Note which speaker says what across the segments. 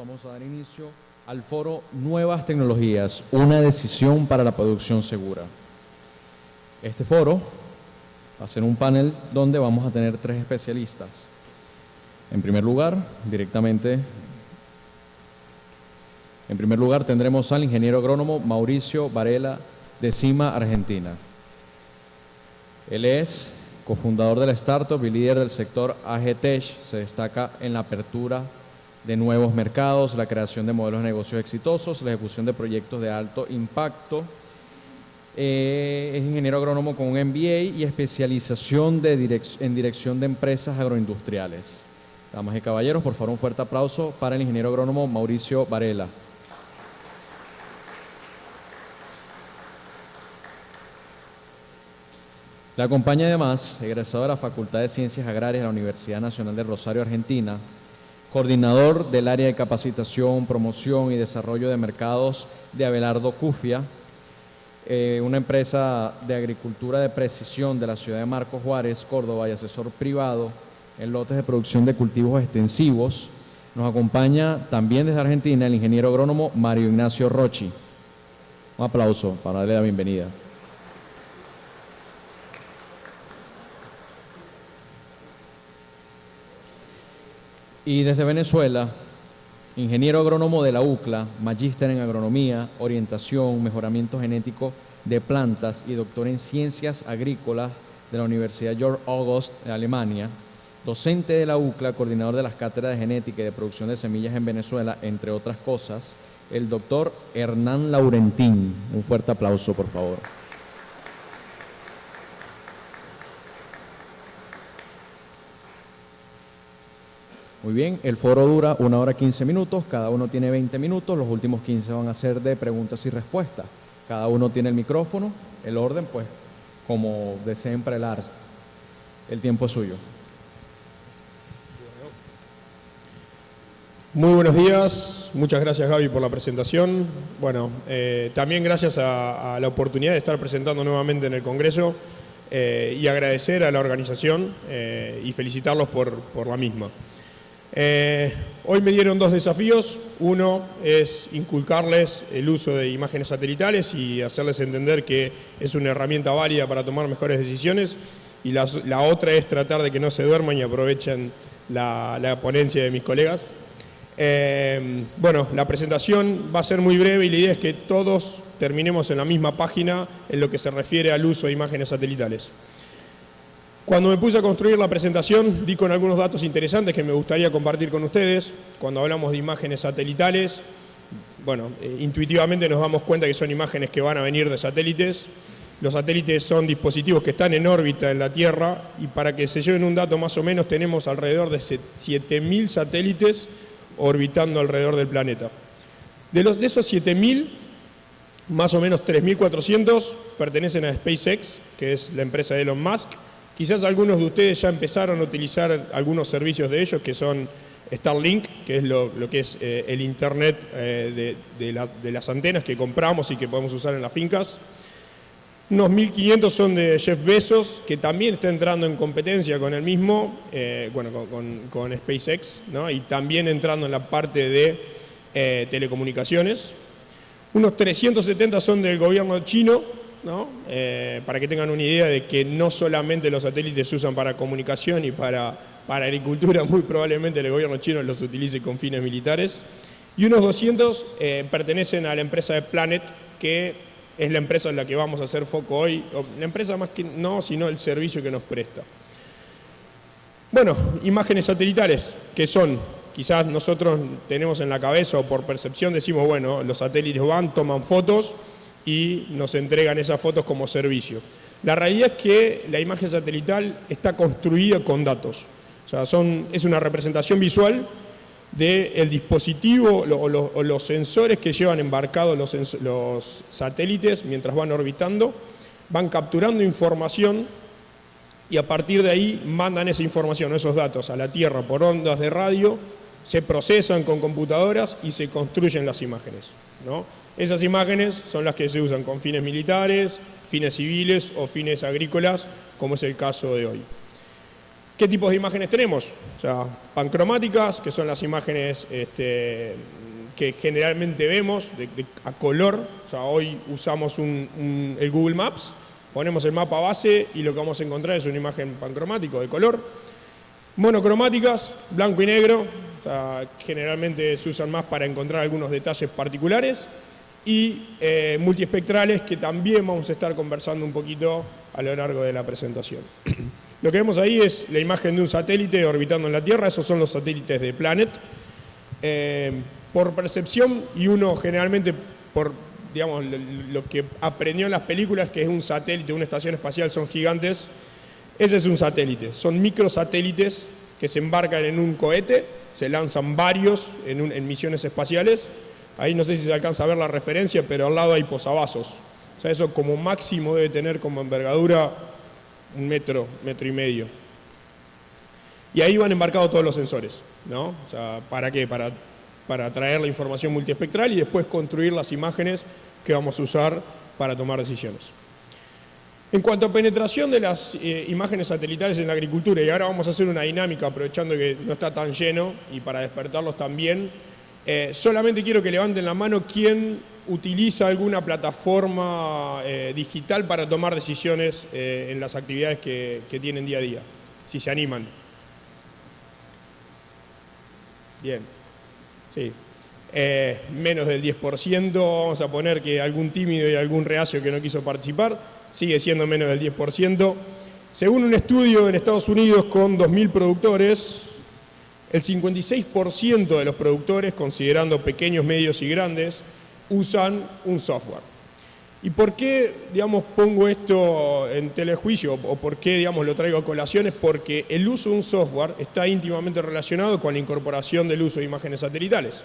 Speaker 1: vamos a dar inicio al foro Nuevas Tecnologías, una decisión para la producción segura. Este foro va a ser un panel donde vamos a tener 3 especialistas. En primer lugar, tendremos al ingeniero agrónomo Mauricio Varela de Cima, Argentina. Él es cofundador de la startup y líder del sector AGTech. Se destaca en la apertura de nuevos mercados, la creación de modelos de negocios exitosos, la ejecución de proyectos de alto impacto. Es ingeniero agrónomo con un MBA y especialización en dirección de empresas agroindustriales. Damas y caballeros, por favor, un fuerte aplauso para el ingeniero agrónomo Mauricio Varela. Le acompaña además, egresado de la Facultad de Ciencias Agrarias de la Universidad Nacional de Rosario, Argentina, coordinador del área de capacitación, promoción y desarrollo de mercados de Abelardo Cufia, una empresa de agricultura de precisión de la ciudad de Marcos Juárez, Córdoba, y asesor privado en lotes de producción de cultivos extensivos. Nos acompaña también desde Argentina el ingeniero agrónomo Mario Ignacio Rocci. Un aplauso para darle la bienvenida. Y desde Venezuela, ingeniero agrónomo de la UCLA, magíster en agronomía, orientación, mejoramiento genético de plantas y doctor en ciencias agrícolas de la Universidad Georg August de Alemania, docente de la UCLA, coordinador de las cátedras de genética y de producción de semillas en Venezuela, entre otras cosas, el doctor Hernán Laurentín. Un fuerte aplauso, por favor. Muy bien, el foro dura 1 hora 15 minutos, cada uno tiene 20 minutos, los últimos 15 van a ser de preguntas y respuestas. Cada uno tiene el micrófono, el orden, pues, como deseen prelar. El tiempo es suyo.
Speaker 2: Muy buenos días, muchas gracias Gaby por la presentación. Bueno, también gracias a la oportunidad de estar presentando nuevamente en el Congreso y agradecer a la organización y felicitarlos por la misma. Hoy me dieron 2 desafíos. Uno es inculcarles el uso de imágenes satelitales y hacerles entender que es una herramienta válida para tomar mejores decisiones. Y la otra es tratar de que no se duerman y aprovechen la ponencia de mis colegas. Bueno, la presentación va a ser muy breve y la idea es que todos terminemos en la misma página en lo que se refiere al uso de imágenes satelitales. Cuando me puse a construir la presentación, di con algunos datos interesantes que me gustaría compartir con ustedes. Cuando hablamos de imágenes satelitales, bueno, intuitivamente nos damos cuenta que son imágenes que van a venir de satélites. Los satélites son dispositivos que están en órbita en la Tierra y para que se lleven un dato más o menos tenemos alrededor de 7.000 satélites orbitando alrededor del planeta. De esos 7.000, más o menos 3.400 pertenecen a SpaceX, que es la empresa de Elon Musk. Quizás algunos de ustedes ya empezaron a utilizar algunos servicios de ellos, que son Starlink, que es lo que es el internet de las antenas que compramos y que podemos usar en las fincas. Unos 1.500 son de Jeff Bezos, que también está entrando en competencia con el mismo, con SpaceX, ¿no? Y también entrando en la parte de telecomunicaciones. Unos 370 son del gobierno chino, ¿no? Para que tengan una idea de que no solamente los satélites se usan para comunicación y para agricultura, muy probablemente el gobierno chino los utilice con fines militares. Y unos 200 pertenecen a la empresa de Planet, que es la empresa en la que vamos a hacer foco hoy, la empresa más que no, sino el servicio que nos presta. Bueno, imágenes satelitales, que son, quizás nosotros tenemos en la cabeza o por percepción decimos, bueno, los satélites van, toman fotos y nos entregan esas fotos como servicio. La realidad es que la imagen satelital está construida con datos. O sea, es una representación visual del dispositivo o los sensores que llevan embarcados los satélites mientras van orbitando, van capturando información y a partir de ahí mandan esa información, esos datos a la Tierra por ondas de radio, se procesan con computadoras y se construyen las imágenes, ¿no? Esas imágenes son las que se usan con fines militares, fines civiles o fines agrícolas, como es el caso de hoy. ¿Qué tipos de imágenes tenemos? O sea, pancromáticas, que son las imágenes que generalmente vemos a color. O sea, hoy usamos el Google Maps, ponemos el mapa base y lo que vamos a encontrar es una imagen pancromática de color. Monocromáticas, blanco y negro, o sea, generalmente se usan más para encontrar algunos detalles particulares. Y multiespectrales, que también vamos a estar conversando un poquito a lo largo de la presentación. Lo que vemos ahí es la imagen de un satélite orbitando en la Tierra. Esos son los satélites de Planet. Por percepción, y uno generalmente por, digamos, lo que aprendió en las películas, que es un satélite, una estación espacial, son gigantes. Ese es un satélite. Son microsatélites que se embarcan en un cohete, se lanzan varios en misiones espaciales. Ahí no sé si se alcanza a ver la referencia, pero al lado hay posavasos. O sea, eso como máximo debe tener como envergadura 1 metro, 1,5 metros. Y ahí van embarcados todos los sensores, ¿no? O sea, ¿para qué? Para traer la información multiespectral y después construir las imágenes que vamos a usar para tomar decisiones. En cuanto a penetración de las imágenes satelitales en la agricultura, y ahora vamos a hacer una dinámica aprovechando que no está tan lleno y para despertarlos también, solamente quiero que levanten la mano quien utiliza alguna plataforma digital para tomar decisiones en las actividades que tienen día a día, si se animan. Bien, sí. Menos del 10%, vamos a poner que algún tímido y algún reacio que no quiso participar, sigue siendo menos del 10%. Según un estudio en Estados Unidos con 2.000 productores, el 56% de los productores, considerando pequeños, medios y grandes, usan un software. ¿Y por qué, digamos, pongo esto en telejuicio o por qué, digamos, lo traigo a colación? Es porque el uso de un software está íntimamente relacionado con la incorporación del uso de imágenes satelitales.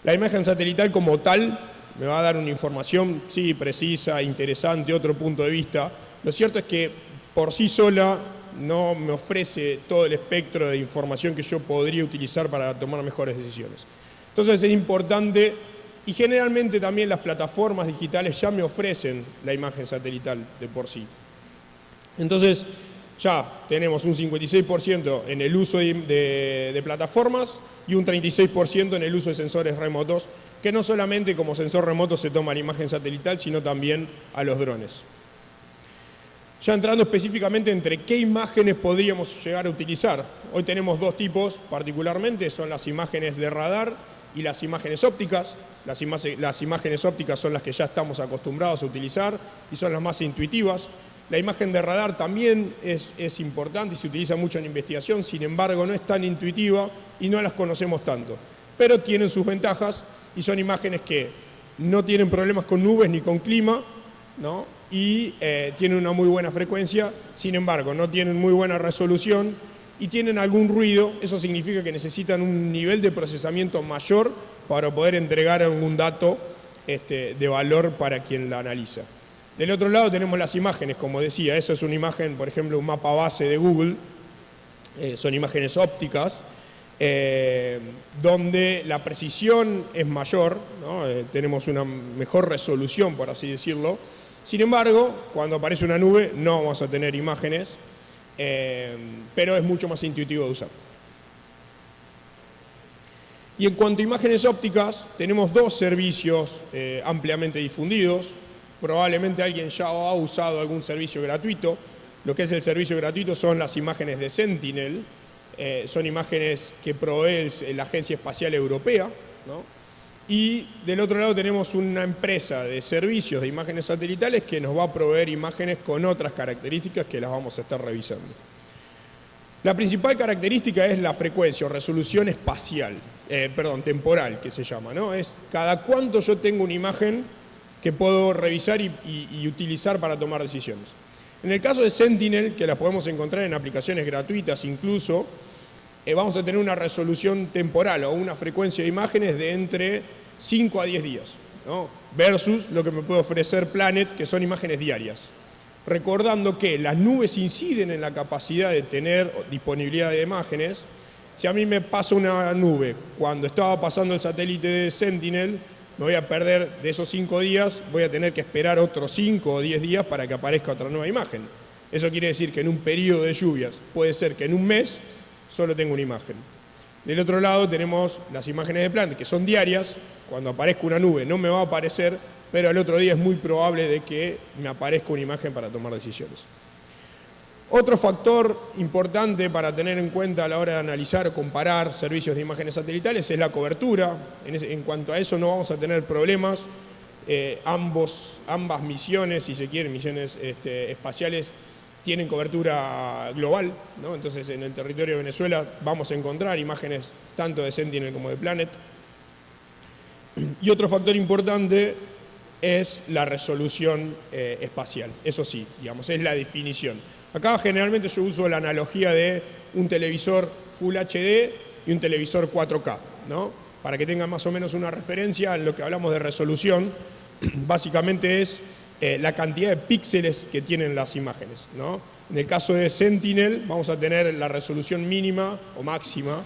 Speaker 2: La imagen satelital como tal me va a dar una información, sí, precisa, interesante, otro punto de vista. Lo cierto es que por sí sola no me ofrece todo el espectro de información que yo podría utilizar para tomar mejores decisiones. Entonces es importante, y generalmente también las plataformas digitales ya me ofrecen la imagen satelital de por sí. Entonces ya tenemos un 56% en el uso de plataformas y un 36% en el uso de sensores remotos, que no solamente como sensor remoto se toma la imagen satelital, sino también a los drones. Ya entrando específicamente entre qué imágenes podríamos llegar a utilizar. Hoy tenemos dos tipos particularmente, son las imágenes de radar y las imágenes ópticas. Las imágenes ópticas son las que ya estamos acostumbrados a utilizar y son las más intuitivas. La imagen de radar también es importante y se utiliza mucho en investigación, sin embargo no es tan intuitiva y no las conocemos tanto. Pero tienen sus ventajas y son imágenes que no tienen problemas con nubes ni con clima, ¿no? Y tienen una muy buena frecuencia, sin embargo no tienen muy buena resolución y tienen algún ruido. Eso significa que necesitan un nivel de procesamiento mayor para poder entregar algún dato de valor para quien la analiza. Del otro lado tenemos las imágenes, como decía, esa es una imagen, por ejemplo, un mapa base de Google, son imágenes ópticas, donde la precisión es mayor, ¿no? Tenemos una mejor resolución, por así decirlo. Sin embargo, cuando aparece una nube no vamos a tener imágenes, pero es mucho más intuitivo de usar. Y en cuanto a imágenes ópticas, tenemos dos servicios ampliamente difundidos. Probablemente alguien ya ha usado algún servicio gratuito. Lo que es el servicio gratuito son las imágenes de Sentinel. Son imágenes que provee la Agencia Espacial Europea, ¿no? Y del otro lado tenemos una empresa de servicios de imágenes satelitales que nos va a proveer imágenes con otras características que las vamos a estar revisando. La principal característica es la frecuencia o resolución espacial, temporal, que se llama, ¿no? Es cada cuánto yo tengo una imagen que puedo revisar y utilizar para tomar decisiones. En el caso de Sentinel, que las podemos encontrar en aplicaciones gratuitas incluso, vamos a tener una resolución temporal o una frecuencia de imágenes de entre 5 a 10 días, ¿no? Versus lo que me puede ofrecer Planet, que son imágenes diarias. Recordando que las nubes inciden en la capacidad de tener disponibilidad de imágenes. Si a mí me pasa una nube cuando estaba pasando el satélite de Sentinel, me voy a perder de esos 5 días, voy a tener que esperar otros 5 o 10 días para que aparezca otra nueva imagen. Eso quiere decir que en un periodo de lluvias puede ser que en un mes solo tenga una imagen. Del otro lado tenemos las imágenes de Planet, que son diarias. Cuando aparezca una nube no me va a aparecer, pero al otro día es muy probable de que me aparezca una imagen para tomar decisiones. Otro factor importante para tener en cuenta a la hora de analizar o comparar servicios de imágenes satelitales es la cobertura. En cuanto a eso no vamos a tener problemas. Ambas misiones, si se quieren, misiones espaciales, tienen cobertura global, ¿no? Entonces en el territorio de Venezuela vamos a encontrar imágenes tanto de Sentinel como de Planet. Y otro factor importante es la resolución espacial. Eso sí, digamos, es la definición. Acá generalmente yo uso la analogía de un televisor Full HD y un televisor 4K, ¿no? Para que tengan más o menos una referencia en lo que hablamos de resolución. Básicamente es la cantidad de píxeles que tienen las imágenes, ¿no? En el caso de Sentinel vamos a tener la resolución mínima o máxima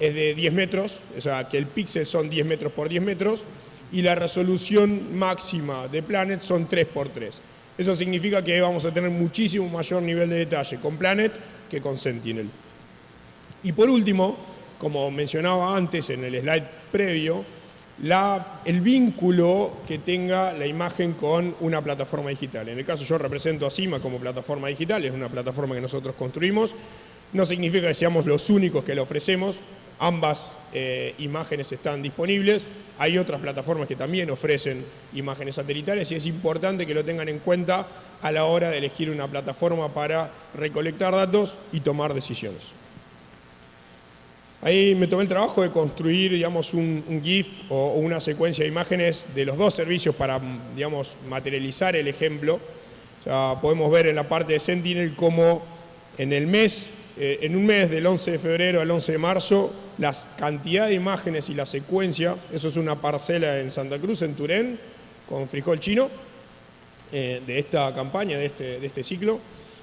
Speaker 2: es de 10 metros, o sea que el píxel son 10 metros por 10 metros, y la resolución máxima de Planet son 3 por 3. Eso significa que vamos a tener muchísimo mayor nivel de detalle con Planet que con Sentinel. Y por último, como mencionaba antes en el slide previo, el vínculo que tenga la imagen con una plataforma digital. En el caso yo represento a CIMA como plataforma digital, es una plataforma que nosotros construimos. No significa que seamos los únicos que la ofrecemos, ambas imágenes están disponibles. Hay otras plataformas que también ofrecen imágenes satelitales y es importante que lo tengan en cuenta a la hora de elegir una plataforma para recolectar datos y tomar decisiones. Ahí me tomé el trabajo de construir, digamos, un GIF o una secuencia de imágenes de los dos servicios para, digamos, materializar el ejemplo. O sea, podemos ver en la parte de Sentinel cómo en un mes del 11 de febrero al 11 de marzo, la cantidad de imágenes y la secuencia, eso es una parcela en Santa Cruz, en Turén, con frijol chino, de esta campaña, de este ciclo.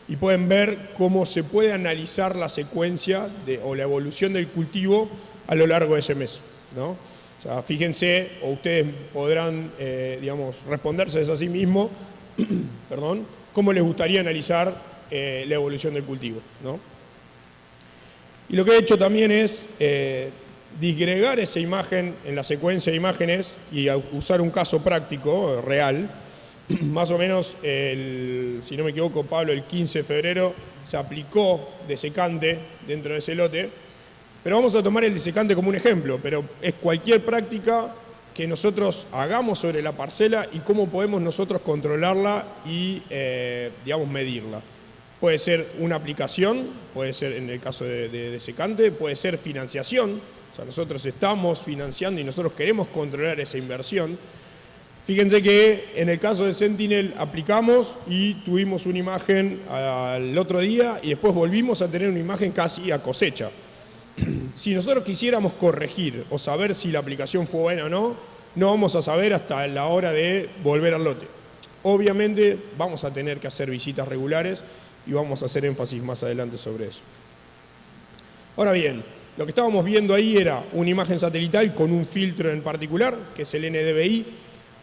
Speaker 2: Y pueden ver cómo se puede analizar la secuencia o la evolución del cultivo a lo largo de ese mes, ¿no? O sea, fíjense, o ustedes podrán, digamos, responderse a sí mismos, perdón, cómo les gustaría analizar la evolución del cultivo, ¿no? Y lo que he hecho también es disgregar esa imagen en la secuencia de imágenes y usar un caso práctico, real. Más o menos, si no me equivoco, Pablo, el 15 de febrero se aplicó desecante dentro de ese lote, pero vamos a tomar el desecante como un ejemplo, pero es cualquier práctica que nosotros hagamos sobre la parcela y cómo podemos nosotros controlarla y, digamos, medirla. Puede ser una aplicación, puede ser en el caso de desecante, puede ser financiación, o sea, nosotros estamos financiando y nosotros queremos controlar esa inversión. Fíjense que en el caso de Sentinel aplicamos y tuvimos una imagen al otro día y después volvimos a tener una imagen casi a cosecha. Si nosotros quisiéramos corregir o saber si la aplicación fue buena o no, no vamos a saber hasta la hora de volver al lote. Obviamente vamos a tener que hacer visitas regulares y vamos a hacer énfasis más adelante sobre eso. Ahora bien, lo que estábamos viendo ahí era una imagen satelital con un filtro en particular, que es el NDVI.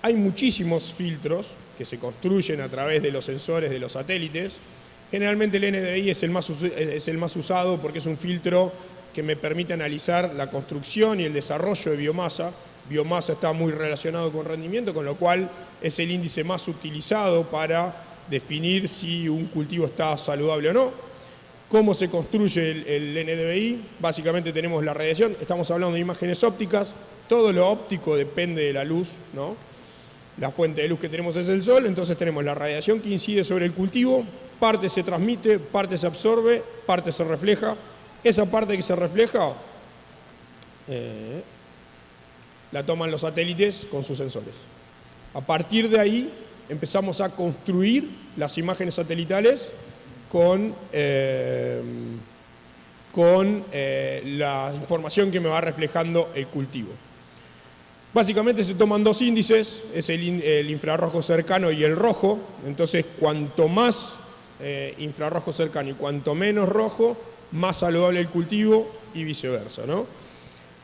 Speaker 2: Hay muchísimos filtros que se construyen a través de los sensores de los satélites. Generalmente el NDVI es el más usado porque es un filtro que me permite analizar la construcción y el desarrollo de biomasa. Biomasa está muy relacionado con rendimiento, con lo cual es el índice más utilizado para definir si un cultivo está saludable o no. ¿Cómo se construye el NDVI? Básicamente tenemos la radiación, estamos hablando de imágenes ópticas, todo lo óptico depende de la luz, ¿no? La fuente de luz que tenemos es el sol, entonces tenemos la radiación que incide sobre el cultivo, parte se transmite, parte se absorbe, parte se refleja. Esa parte que se refleja la toman los satélites con sus sensores. A partir de ahí empezamos a construir las imágenes satelitales con la información que me va reflejando el cultivo. Básicamente se toman dos índices, es el infrarrojo cercano y el rojo. Entonces, cuanto más infrarrojo cercano y cuanto menos rojo, más saludable el cultivo y viceversa, ¿no?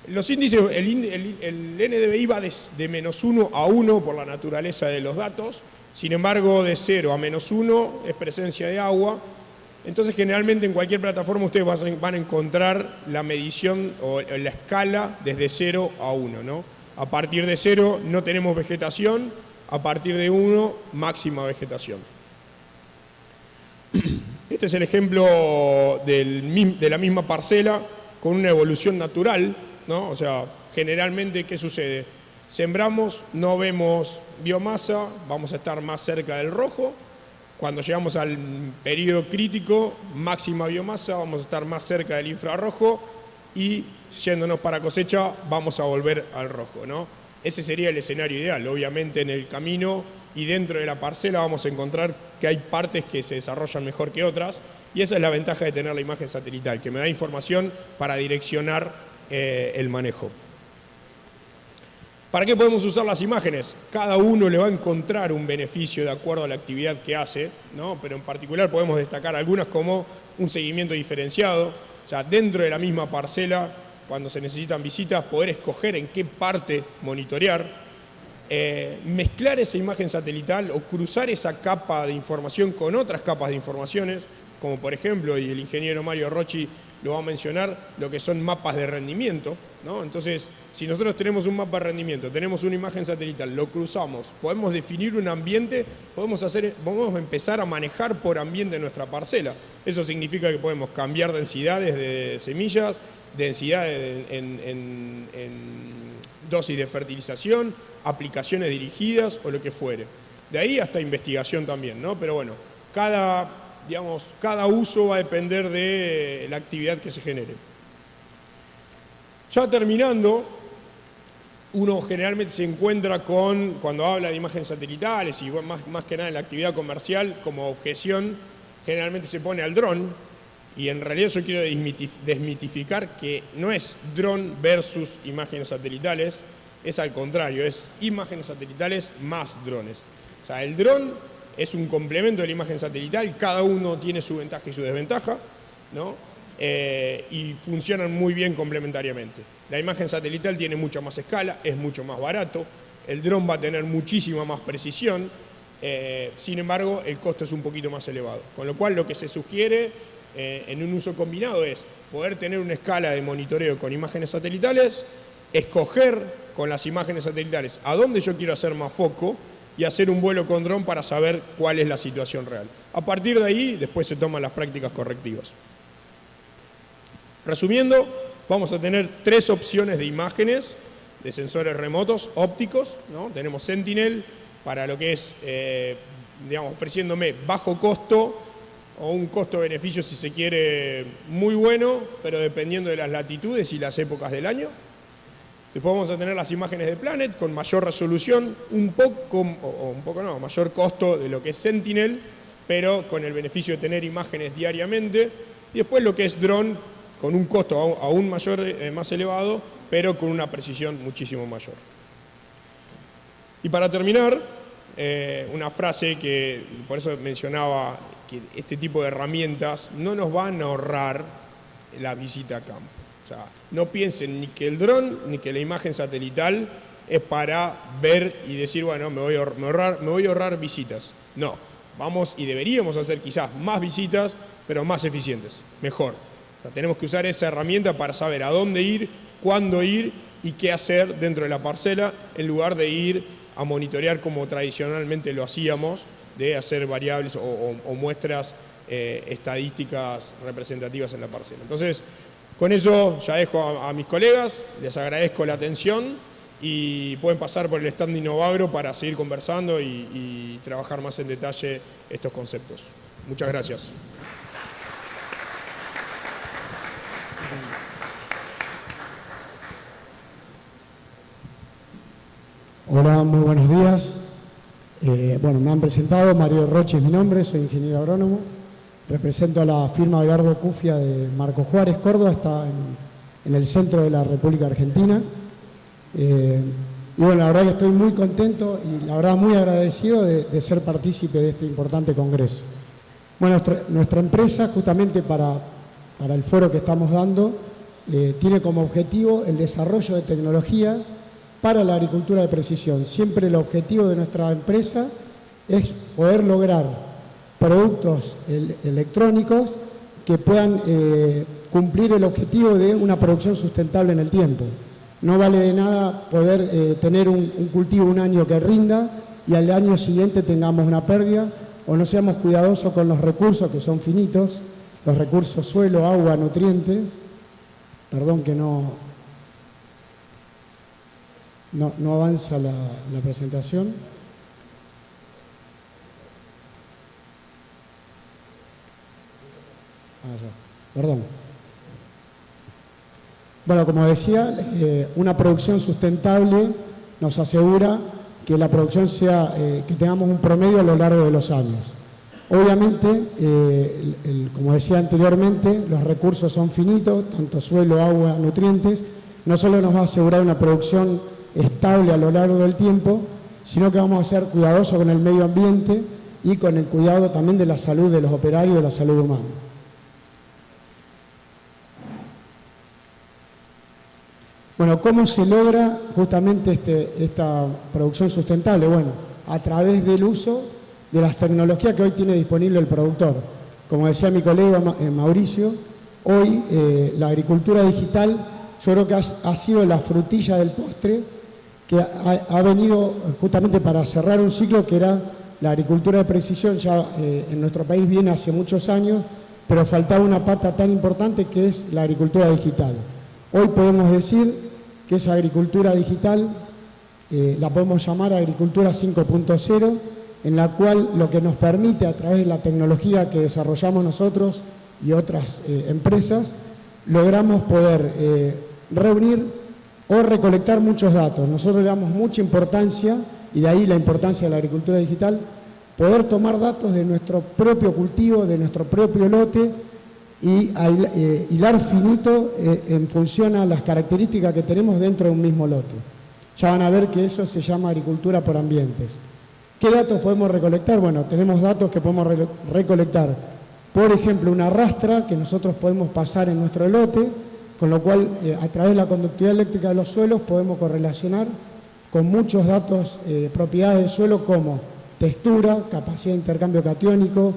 Speaker 2: Los índices, el NDVI va de -1 a 1 por la naturaleza de los datos, Sin embargo, de 0 a -1 es presencia de agua. Entonces, generalmente en cualquier plataforma ustedes van a encontrar la medición o la escala desde 0 a 1, ¿no? A partir de 0 no tenemos vegetación, a partir de 1 máxima vegetación. Este es el ejemplo de la misma parcela con una evolución natural, ¿no? O sea, generalmente, ¿qué sucede? Sembramos, no vemos biomasa, vamos a estar más cerca del rojo. Cuando llegamos al periodo crítico, máxima biomasa, vamos a estar más cerca del infrarrojo y yéndonos para cosecha vamos a volver al rojo, ¿no? Ese sería el escenario ideal. Obviamente en el camino y dentro de la parcela vamos a encontrar que hay partes que se desarrollan mejor que otras y esa es la ventaja de tener la imagen satelital, que me da información para direccionar el manejo. ¿Para qué podemos usar las imágenes? Cada uno le va a encontrar un beneficio de acuerdo a la actividad que hace, ¿no? Pero en particular podemos destacar algunas como un seguimiento diferenciado, o sea, dentro de la misma parcela, cuando se necesitan visitas, poder escoger en qué parte monitorear, mezclar esa imagen satelital o cruzar esa capa de información con otras capas de informaciones, como por ejemplo, y el ingeniero Mario Rocci lo va a mencionar, lo que son mapas de rendimiento, ¿no? Entonces, si nosotros tenemos un mapa de rendimiento, tenemos una imagen satelital, lo cruzamos, podemos definir un ambiente, podemos empezar a manejar por ambiente nuestra parcela. Eso significa que podemos cambiar densidades de semillas, densidades en dosis de fertilización, aplicaciones dirigidas o lo que fuere. De ahí hasta investigación también, ¿no? Pero bueno, cada uso va a depender de la actividad que se genere. Ya terminando, uno generalmente se encuentra con, cuando habla de imágenes satelitales y más que nada en la actividad comercial, como objeción, generalmente se pone al dron, y en realidad yo quiero desmitificar que no es dron versus imágenes satelitales, es al contrario, es imágenes satelitales más drones. O sea, el dron es un complemento de la imagen satelital, cada uno tiene su ventaja y su desventaja, ¿no? Y funcionan muy bien complementariamente. La imagen satelital tiene mucha más escala, es mucho más barato, el dron va a tener muchísima más precisión, sin embargo el costo es un poquito más elevado. Con lo cual lo que se sugiere en un uso combinado es poder tener una escala de monitoreo con imágenes satelitales, escoger con las imágenes satelitales a dónde yo quiero hacer más foco y hacer un vuelo con dron para saber cuál es la situación real. A partir de ahí, después se toman las prácticas correctivas. Resumiendo, vamos a tener 3 opciones de imágenes de sensores remotos ópticos, ¿no? Tenemos Sentinel para lo que es, ofreciéndome bajo costo o un costo-beneficio, si se quiere, muy bueno, pero dependiendo de las latitudes y las épocas del año. Después vamos a tener las imágenes de Planet con mayor resolución, mayor costo de lo que es Sentinel, pero con el beneficio de tener imágenes diariamente. Y después lo que es Drone, con un costo aún mayor, más elevado, pero con una precisión muchísimo mayor. Y para terminar, una frase que por eso mencionaba que este tipo de herramientas no nos van a ahorrar la visita a campo. O sea, no piensen ni que el dron ni que la imagen satelital es para ver y decir, bueno, me voy a ahorrar visitas. No, vamos y deberíamos hacer quizás más visitas, pero más eficientes, mejor. O sea, tenemos que usar esa herramienta para saber a dónde ir, cuándo ir y qué hacer dentro de la parcela, en lugar de ir a monitorear como tradicionalmente lo hacíamos, de hacer variables o muestras estadísticas representativas en la parcela. Entonces, con eso ya dejo a mis colegas, les agradezco la atención y pueden pasar por el stand de Innovagro para seguir conversando y trabajar más en detalle estos conceptos. Muchas gracias.
Speaker 3: Hola, muy buenos días. Me han presentado, Mario Rocci es mi nombre, soy ingeniero agrónomo. Represento a la firma Belardo Cufia de Marco Juárez, Córdoba, está en el centro de la República Argentina. La verdad que estoy muy contento y la verdad muy agradecido de ser partícipe de este importante congreso. Bueno, nuestra empresa, justamente para el foro que estamos dando, tiene como objetivo el desarrollo de tecnología para la agricultura de precisión. Siempre el objetivo de nuestra empresa es poder lograr productos electrónicos que puedan cumplir el objetivo de una producción sustentable en el tiempo. No vale de nada poder tener un cultivo un año que rinda y al año siguiente tengamos una pérdida, o no seamos cuidadosos con los recursos que son finitos, los recursos suelo, agua, nutrientes. Perdón que no avanza la presentación. Perdón. Bueno, como decía, una producción sustentable nos asegura que la producción sea, que tengamos un promedio a lo largo de los años. Obviamente, como decía anteriormente, los recursos son finitos, tanto suelo, agua, nutrientes. No solo nos va a asegurar una producción estable a lo largo del tiempo, sino que vamos a ser cuidadosos con el medio ambiente y con el cuidado también de la salud de los operarios y de la salud humana. Bueno, ¿cómo se logra justamente esta producción sustentable? Bueno, a través del uso de las tecnologías que hoy tiene disponible el productor. Como decía mi colega Mauricio, hoy la agricultura digital yo creo que ha sido la frutilla del postre que ha venido justamente para cerrar un ciclo que era la agricultura de precisión. Ya en nuestro país viene hace muchos años, pero faltaba una pata tan importante que es la agricultura digital. Hoy podemos decir que esa agricultura digital la podemos llamar agricultura 5.0, en la cual lo que nos permite a través de la tecnología que desarrollamos nosotros y otras empresas, logramos poder reunir o recolectar muchos datos. Nosotros le damos mucha importancia, y de ahí la importancia de la agricultura digital, poder tomar datos de nuestro propio cultivo, de nuestro propio lote, y hilar finito en función a las características que tenemos dentro de un mismo lote. Ya van a ver que eso se llama agricultura por ambientes. ¿Qué datos podemos recolectar? Bueno, tenemos datos que podemos recolectar. Por ejemplo, una rastra que nosotros podemos pasar en nuestro lote, con lo cual a través de la conductividad eléctrica de los suelos podemos correlacionar con muchos datos, propiedades del suelo como textura, capacidad de intercambio catiónico,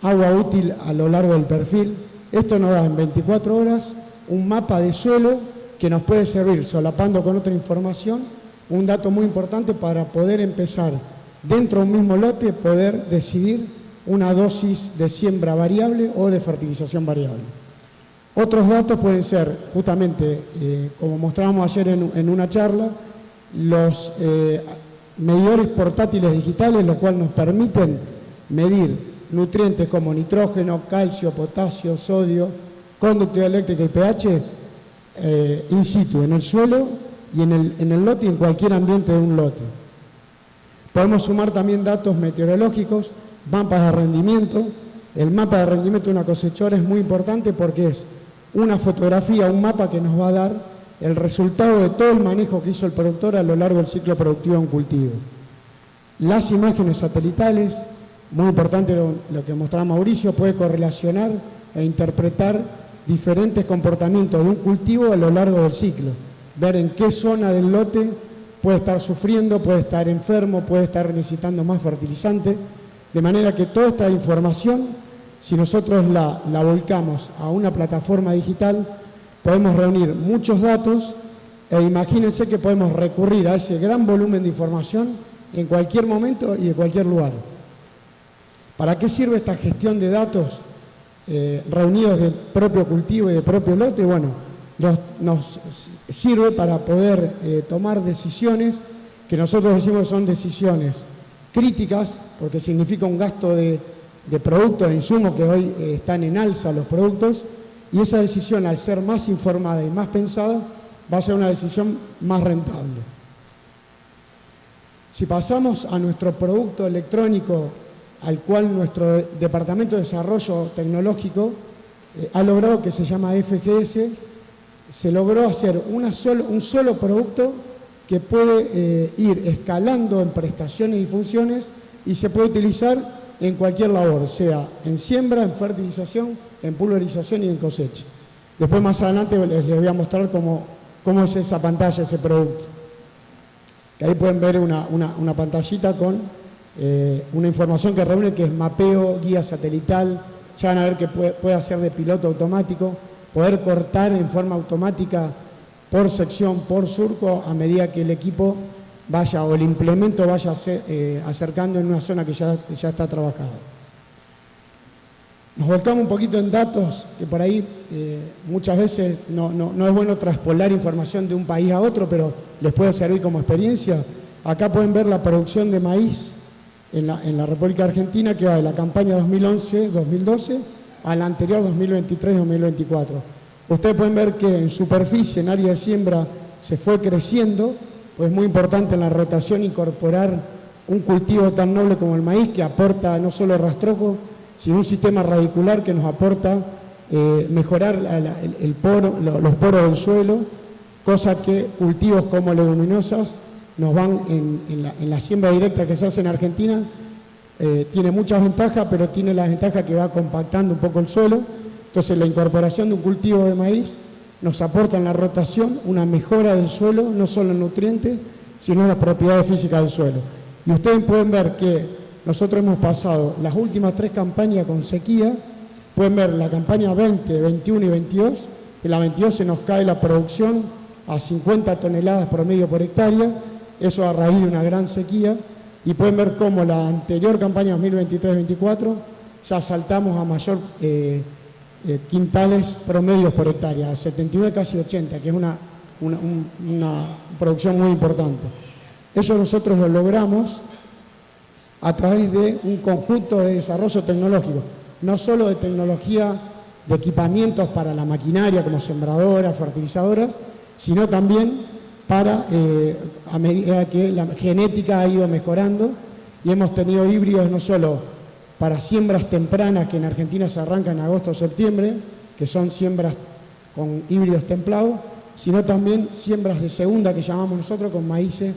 Speaker 3: agua útil a lo largo del perfil. Esto nos da en 24 horas un mapa de suelo que nos puede servir, solapando con otra información, un dato muy importante para poder empezar dentro de un mismo lote, poder decidir una dosis de siembra variable o de fertilización variable. Otros datos pueden ser, justamente, como mostrábamos ayer en una charla, los medidores portátiles digitales, los cuales nos permiten medir nutrientes como nitrógeno, calcio, potasio, sodio, conductividad eléctrica y pH in situ, en el suelo y en el lote y en cualquier ambiente de un lote. Podemos sumar también datos meteorológicos, mapas de rendimiento. El mapa de rendimiento de una cosechadora es muy importante porque es una fotografía, un mapa que nos va a dar el resultado de todo el manejo que hizo el productor a lo largo del ciclo productivo de un cultivo. Las imágenes satelitales, muy importante lo que mostraba Mauricio, puede correlacionar e interpretar diferentes comportamientos de un cultivo a lo largo del ciclo. Ver en qué zona del lote puede estar sufriendo, puede estar enfermo, puede estar necesitando más fertilizante. De manera que toda esta información, si nosotros la volcamos a una plataforma digital, podemos reunir muchos datos e imagínense que podemos recurrir a ese gran volumen de información en cualquier momento y en cualquier lugar. ¿Para qué sirve esta gestión de datos reunidos del propio cultivo y del propio lote? Bueno, nos sirve para poder tomar decisiones que nosotros decimos que son decisiones críticas, porque significa un gasto de productos, de insumos que hoy están en alza los productos, y esa decisión, al ser más informada y más pensada, va a ser una decisión más rentable. Si pasamos a nuestro producto electrónico, al cual nuestro Departamento de Desarrollo Tecnológico ha logrado, que se llama FGS, se logró hacer un solo producto que puede ir escalando en prestaciones y funciones y se puede utilizar en cualquier labor, sea en siembra, en fertilización, en pulverización y en cosecha. Después, más adelante, les voy a mostrar cómo es esa pantalla, ese producto. Que ahí pueden ver una pantallita con una información que reúne, que es mapeo, guía satelital. Ya van a ver que puede hacer de piloto automático, poder cortar en forma automática por sección, por surco, a medida que el equipo vaya, o el implemento vaya acercando en una zona que ya está trabajada. Nos volcamos un poquito en datos, que por ahí muchas veces no es bueno traspolar información de un país a otro, pero les puede servir como experiencia. Acá pueden ver la producción de maíz en la República Argentina, que va de la campaña 2011-2012 a la anterior 2023-2024. Ustedes pueden ver que en superficie, en área de siembra, se fue creciendo, pues es muy importante en la rotación incorporar un cultivo tan noble como el maíz, que aporta no solo rastrojo, sino un sistema radicular que nos aporta mejorar los poros del suelo, cosa que cultivos como leguminosas nos van en la siembra directa que se hace en Argentina, tiene muchas ventajas, pero tiene la ventaja que va compactando un poco el suelo. Entonces la incorporación de un cultivo de maíz nos aporta en la rotación una mejora del suelo, no solo en nutrientes, sino en las propiedades físicas del suelo. Y ustedes pueden ver que nosotros hemos pasado las últimas 3 campañas con sequía. Pueden ver la campaña 20, 21 y 22. En la 22 se nos cae la producción a 50 toneladas promedio por hectárea, eso a raíz de una gran sequía. Y pueden ver cómo la anterior campaña 2023-24 ya saltamos a mayor quintales promedios por hectárea, 79 casi 80, que es una producción muy importante. Eso nosotros lo logramos a través de un conjunto de desarrollo tecnológico, no solo de tecnología de equipamientos para la maquinaria como sembradoras, fertilizadoras, sino también para, a medida que la genética ha ido mejorando, y hemos tenido híbridos no solo para siembras tempranas, que en Argentina se arrancan en agosto o septiembre, que son siembras con híbridos templados, sino también siembras de segunda, que llamamos nosotros, con maíces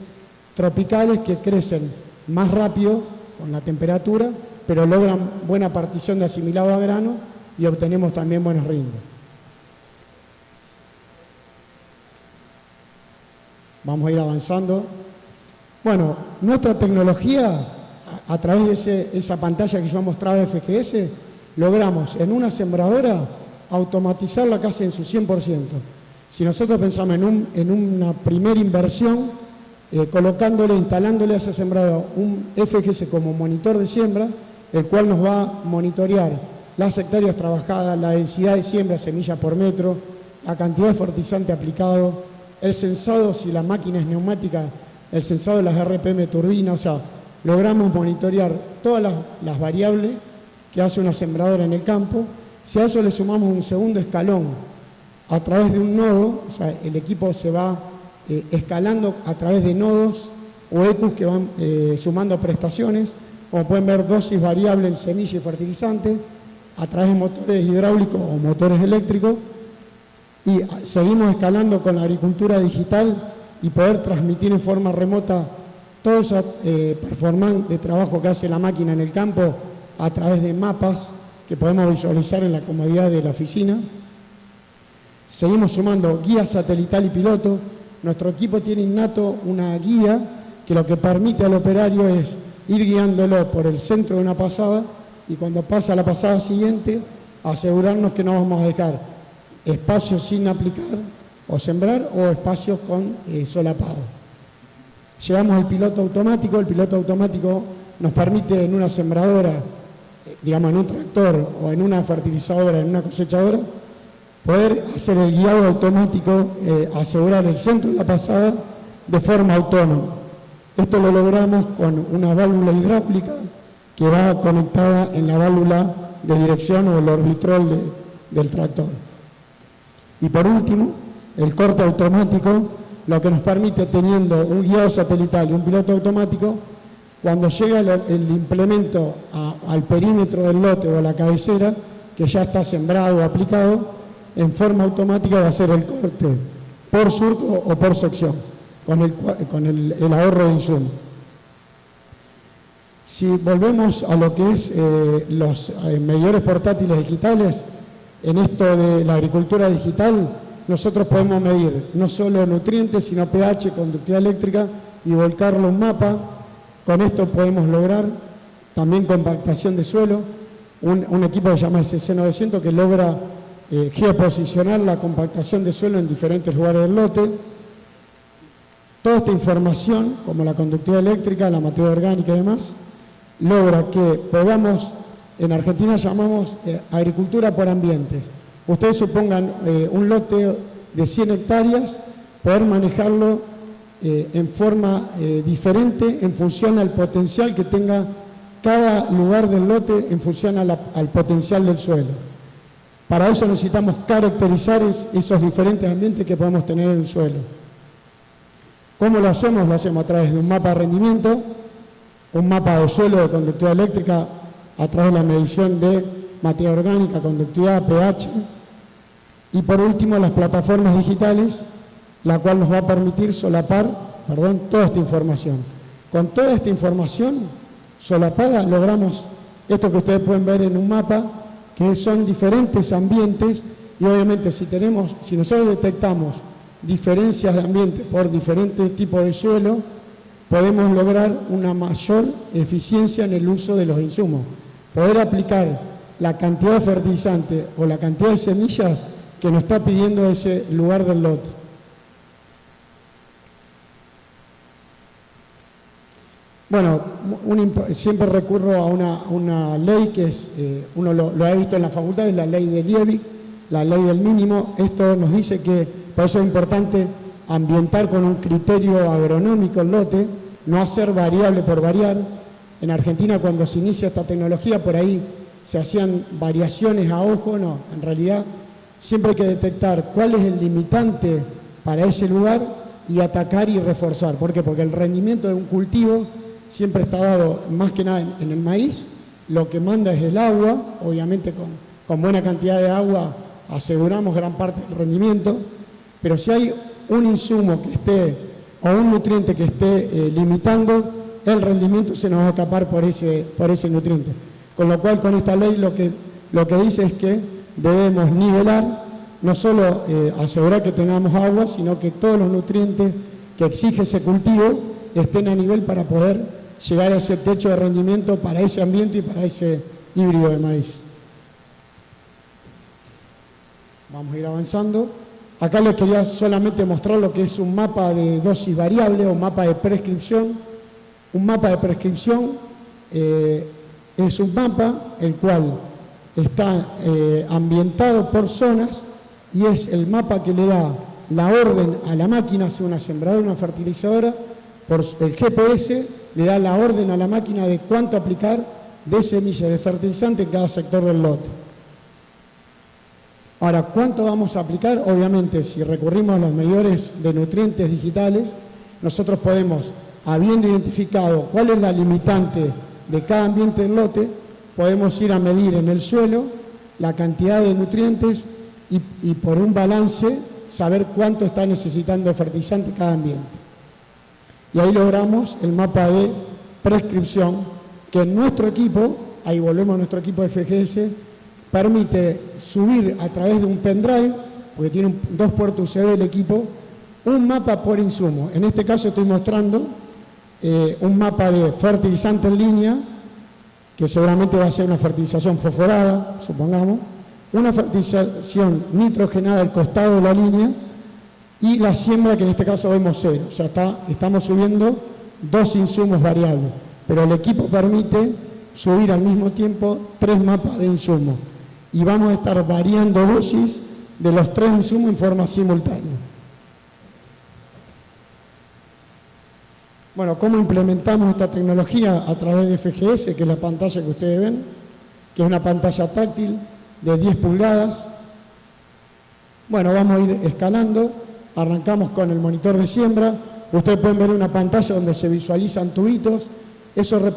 Speaker 3: tropicales que crecen más rápido con la temperatura, pero logran buena partición de asimilado a grano y obtenemos también buenos rindos. Vamos a ir avanzando. Bueno, nuestra tecnología, a través de esa pantalla que yo mostraba de FGS, logramos en una sembradora automatizarla casi en su 100%. Si nosotros pensamos en una primera inversión, instalándole a esa sembradora un FGS como monitor de siembra, el cual nos va a monitorear las hectáreas trabajadas, la densidad de siembra, semillas por metro, la cantidad de fertilizante aplicado, el censado, si la máquina es neumática, el censado de las RPM turbina. O sea, logramos monitorear todas las variables que hace una sembradora en el campo. Si a eso le sumamos un segundo escalón a través de un nodo, o sea, el equipo se va escalando a través de nodos o ECUs que van sumando prestaciones, como pueden ver, dosis variable en semilla y fertilizante, a través de motores hidráulicos o motores eléctricos, y seguimos escalando con la agricultura digital y poder transmitir en forma remota toda esa performance de trabajo que hace la máquina en el campo a través de mapas que podemos visualizar en la comodidad de la oficina. Seguimos sumando guía satelital y piloto. Nuestro equipo tiene innato una guía que lo que permite al operario es ir guiándolo por el centro de una pasada, y cuando pasa la pasada siguiente, asegurarnos que no vamos a dejar espacios sin aplicar o sembrar o espacios con solapado. Llegamos al piloto automático. El piloto automático nos permite en una sembradora, digamos en un tractor o en una fertilizadora, en una cosechadora, poder hacer el guiado automático, asegurar el centro de la pasada de forma autónoma. Esto lo logramos con una válvula hidráulica que va conectada en la válvula de dirección o el orbitrol del tractor. Y por último, el corte automático, lo que nos permite, teniendo un guiado satelital y un piloto automático, cuando llega el implemento al perímetro del lote o a la cabecera, que ya está sembrado o aplicado, en forma automática va a hacer el corte por surco o por sección, con el ahorro de insumos. Si volvemos a lo que es los medidores portátiles digitales, en esto de la agricultura digital, nosotros podemos medir no solo nutrientes, sino pH, conductividad eléctrica, y volcarlo a un mapa Con esto podemos lograr también compactación de suelo, un equipo que se llama SC900 que logra geoposicionar la compactación de suelo en diferentes lugares del lote. Toda esta información, como la conductividad eléctrica, la materia orgánica y demás, logra que podamos, en Argentina llamamos agricultura por ambientes. Ustedes supongan un lote de 100 hectáreas, poder manejarlo en forma diferente en función al potencial que tenga cada lugar del lote en función al potencial del suelo. Para eso necesitamos caracterizar esos diferentes ambientes que podemos tener en el suelo. ¿Cómo lo hacemos? Lo hacemos a través de un mapa de rendimiento, un mapa de suelo de conductividad eléctrica a través de la medición de materia orgánica, conductividad, pH, y por último las plataformas digitales, la cual nos va a permitir solapar, toda esta información. Con toda esta información solapada logramos esto que ustedes pueden ver en un mapa, que son diferentes ambientes, y obviamente si nosotros detectamos diferencias de ambiente por diferentes tipos de suelo, podemos lograr una mayor eficiencia en el uso de los insumos. Poder aplicar la cantidad de fertilizante o la cantidad de semillas que nos está pidiendo ese lugar del lote. Bueno, siempre recurro a una ley que uno lo ha visto en la facultad, es la ley de Liebig, la ley del mínimo. Esto nos dice que por eso es importante ambientar con un criterio agronómico el lote, no hacer variable por variar. En Argentina, cuando se inicia esta tecnología, por ahí se hacían variaciones a ojo, no. En realidad, siempre hay que detectar cuál es el limitante para ese lugar y atacar y reforzar. ¿Por qué? Porque el rendimiento de un cultivo siempre está dado, más que nada en el maíz, lo que manda es el agua, obviamente con buena cantidad de agua aseguramos gran parte del rendimiento, pero si hay un insumo que esté, o un nutriente que esté limitando, el rendimiento se nos va a escapar por ese nutriente. Con lo cual, con esta ley lo que dice es que debemos nivelar, no solo asegurar que tengamos agua, sino que todos los nutrientes que exige ese cultivo estén a nivel para poder llegar a ese techo de rendimiento para ese ambiente y para ese híbrido de maíz. Vamos a ir avanzando. Acá les quería solamente mostrar lo que es un mapa de dosis variable o mapa de prescripción. Un mapa de prescripción es un mapa el cual está ambientado por zonas y es el mapa que le da la orden a la máquina, sea una sembradora, una fertilizadora, por el GPS le da la orden a la máquina de cuánto aplicar de semilla de fertilizante en cada sector del lote. Ahora, ¿cuánto vamos a aplicar? Obviamente, si recurrimos a los medidores de nutrientes digitales, nosotros podemos, habiendo identificado cuál es la limitante de cada ambiente del lote, podemos ir a medir en el suelo la cantidad de nutrientes y por un balance saber cuánto está necesitando fertilizante cada ambiente. Y ahí logramos el mapa de prescripción que en nuestro equipo, ahí volvemos a nuestro equipo de FGS, permite subir a través de un pendrive, porque tiene 2 puertos USB el equipo, un mapa por insumo. En este caso estoy mostrando un mapa de fertilizante en línea, que seguramente va a ser una fertilización fosforada, supongamos, una fertilización nitrogenada al costado de la línea, y la siembra, que en este caso vemos 0. O sea, estamos subiendo 2 insumos variables, pero el equipo permite subir al mismo tiempo 3 mapas de insumos. Y vamos a estar variando dosis de los 3 insumos en forma simultánea. Bueno, ¿cómo implementamos esta tecnología? A través de FGS, que es la pantalla que ustedes ven, que es una pantalla táctil de 10 pulgadas. Bueno, vamos a ir escalando. Arrancamos con el monitor de siembra. Ustedes pueden ver una pantalla donde se visualizan tubitos.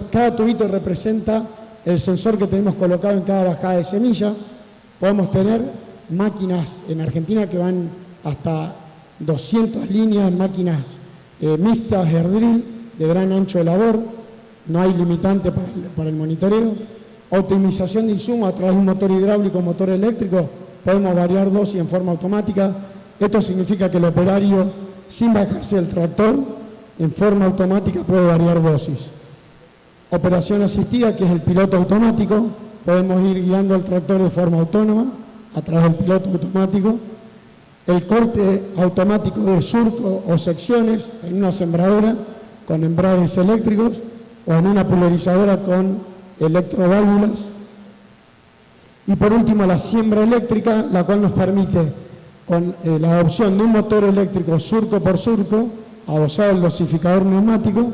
Speaker 3: Cada tubito representa el sensor que tenemos colocado en cada bajada de semilla. Podemos tener máquinas en Argentina que van hasta 200 líneas, máquinas mixtas, air drill, de gran ancho de labor. No hay limitante para el monitoreo. Optimización de insumos a través de un motor hidráulico o motor eléctrico. Podemos variar dosis en forma automática. Esto significa que el operario, sin bajarse del tractor, en forma automática puede variar dosis. Operación asistida, que es el piloto automático. Podemos ir guiando el tractor de forma autónoma a través del piloto automático. El corte automático de surco o secciones en una sembradora con embragues eléctricos o en una pulverizadora con electroválvulas. Y por último, la siembra eléctrica, la cual nos permite, con la adopción de un motor eléctrico surco por surco, adosado al dosificador neumático,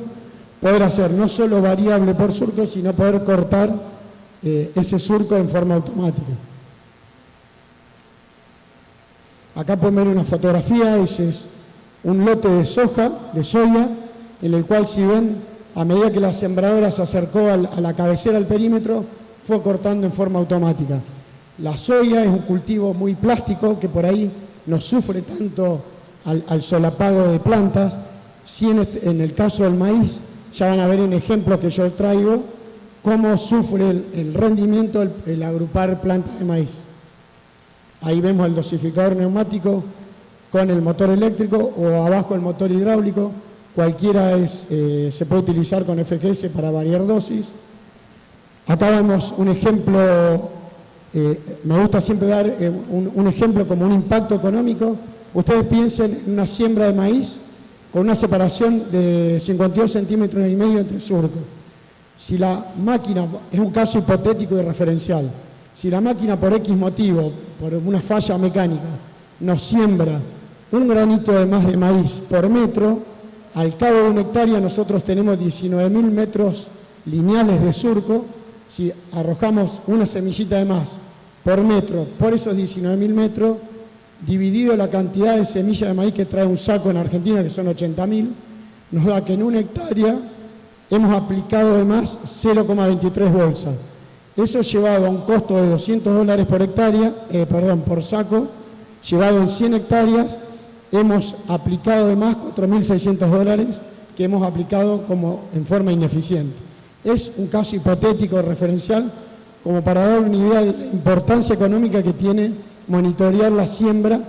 Speaker 3: poder hacer no solo variable por surco, sino poder cortar ese surco en forma automática. Acá pueden ver una fotografía, ese es un lote de soya, en el cual, si ven, a medida que la sembradora se acercó a la cabecera del perímetro, fue cortando en forma automática. La soya es un cultivo muy plástico que por ahí no sufre tanto al solapado de plantas. Sí, en el caso del maíz, ya van a ver en ejemplos que yo traigo cómo sufre el rendimiento el agrupar plantas de maíz. Ahí vemos el dosificador neumático con el motor eléctrico o abajo el motor hidráulico. Cualquiera se puede utilizar con FGS para variar dosis. Acá vemos un ejemplo, me gusta siempre dar un ejemplo como un impacto económico. Ustedes piensen en una siembra de maíz con una separación de 52 centímetros y medio entre surcos. Si la máquina, es un caso hipotético y referencial, si la máquina por X motivo, por una falla mecánica, nos siembra un granito de más de maíz por metro, al cabo de una hectárea nosotros tenemos 19.000 metros lineales de surco. Si arrojamos una semillita de más por metro, por esos 19.000 metros, dividido la cantidad de semillas de maíz que trae un saco en Argentina, que son 80.000, nos da que en una hectárea hemos aplicado de más 0,23 bolsas. Eso llevado a un costo de $200 por hectárea, por saco, llevado en 100 hectáreas, hemos aplicado de más $4.600 que hemos aplicado como en forma ineficiente. Es un caso hipotético referencial como para dar una idea de la importancia económica que tiene monitorear la siembra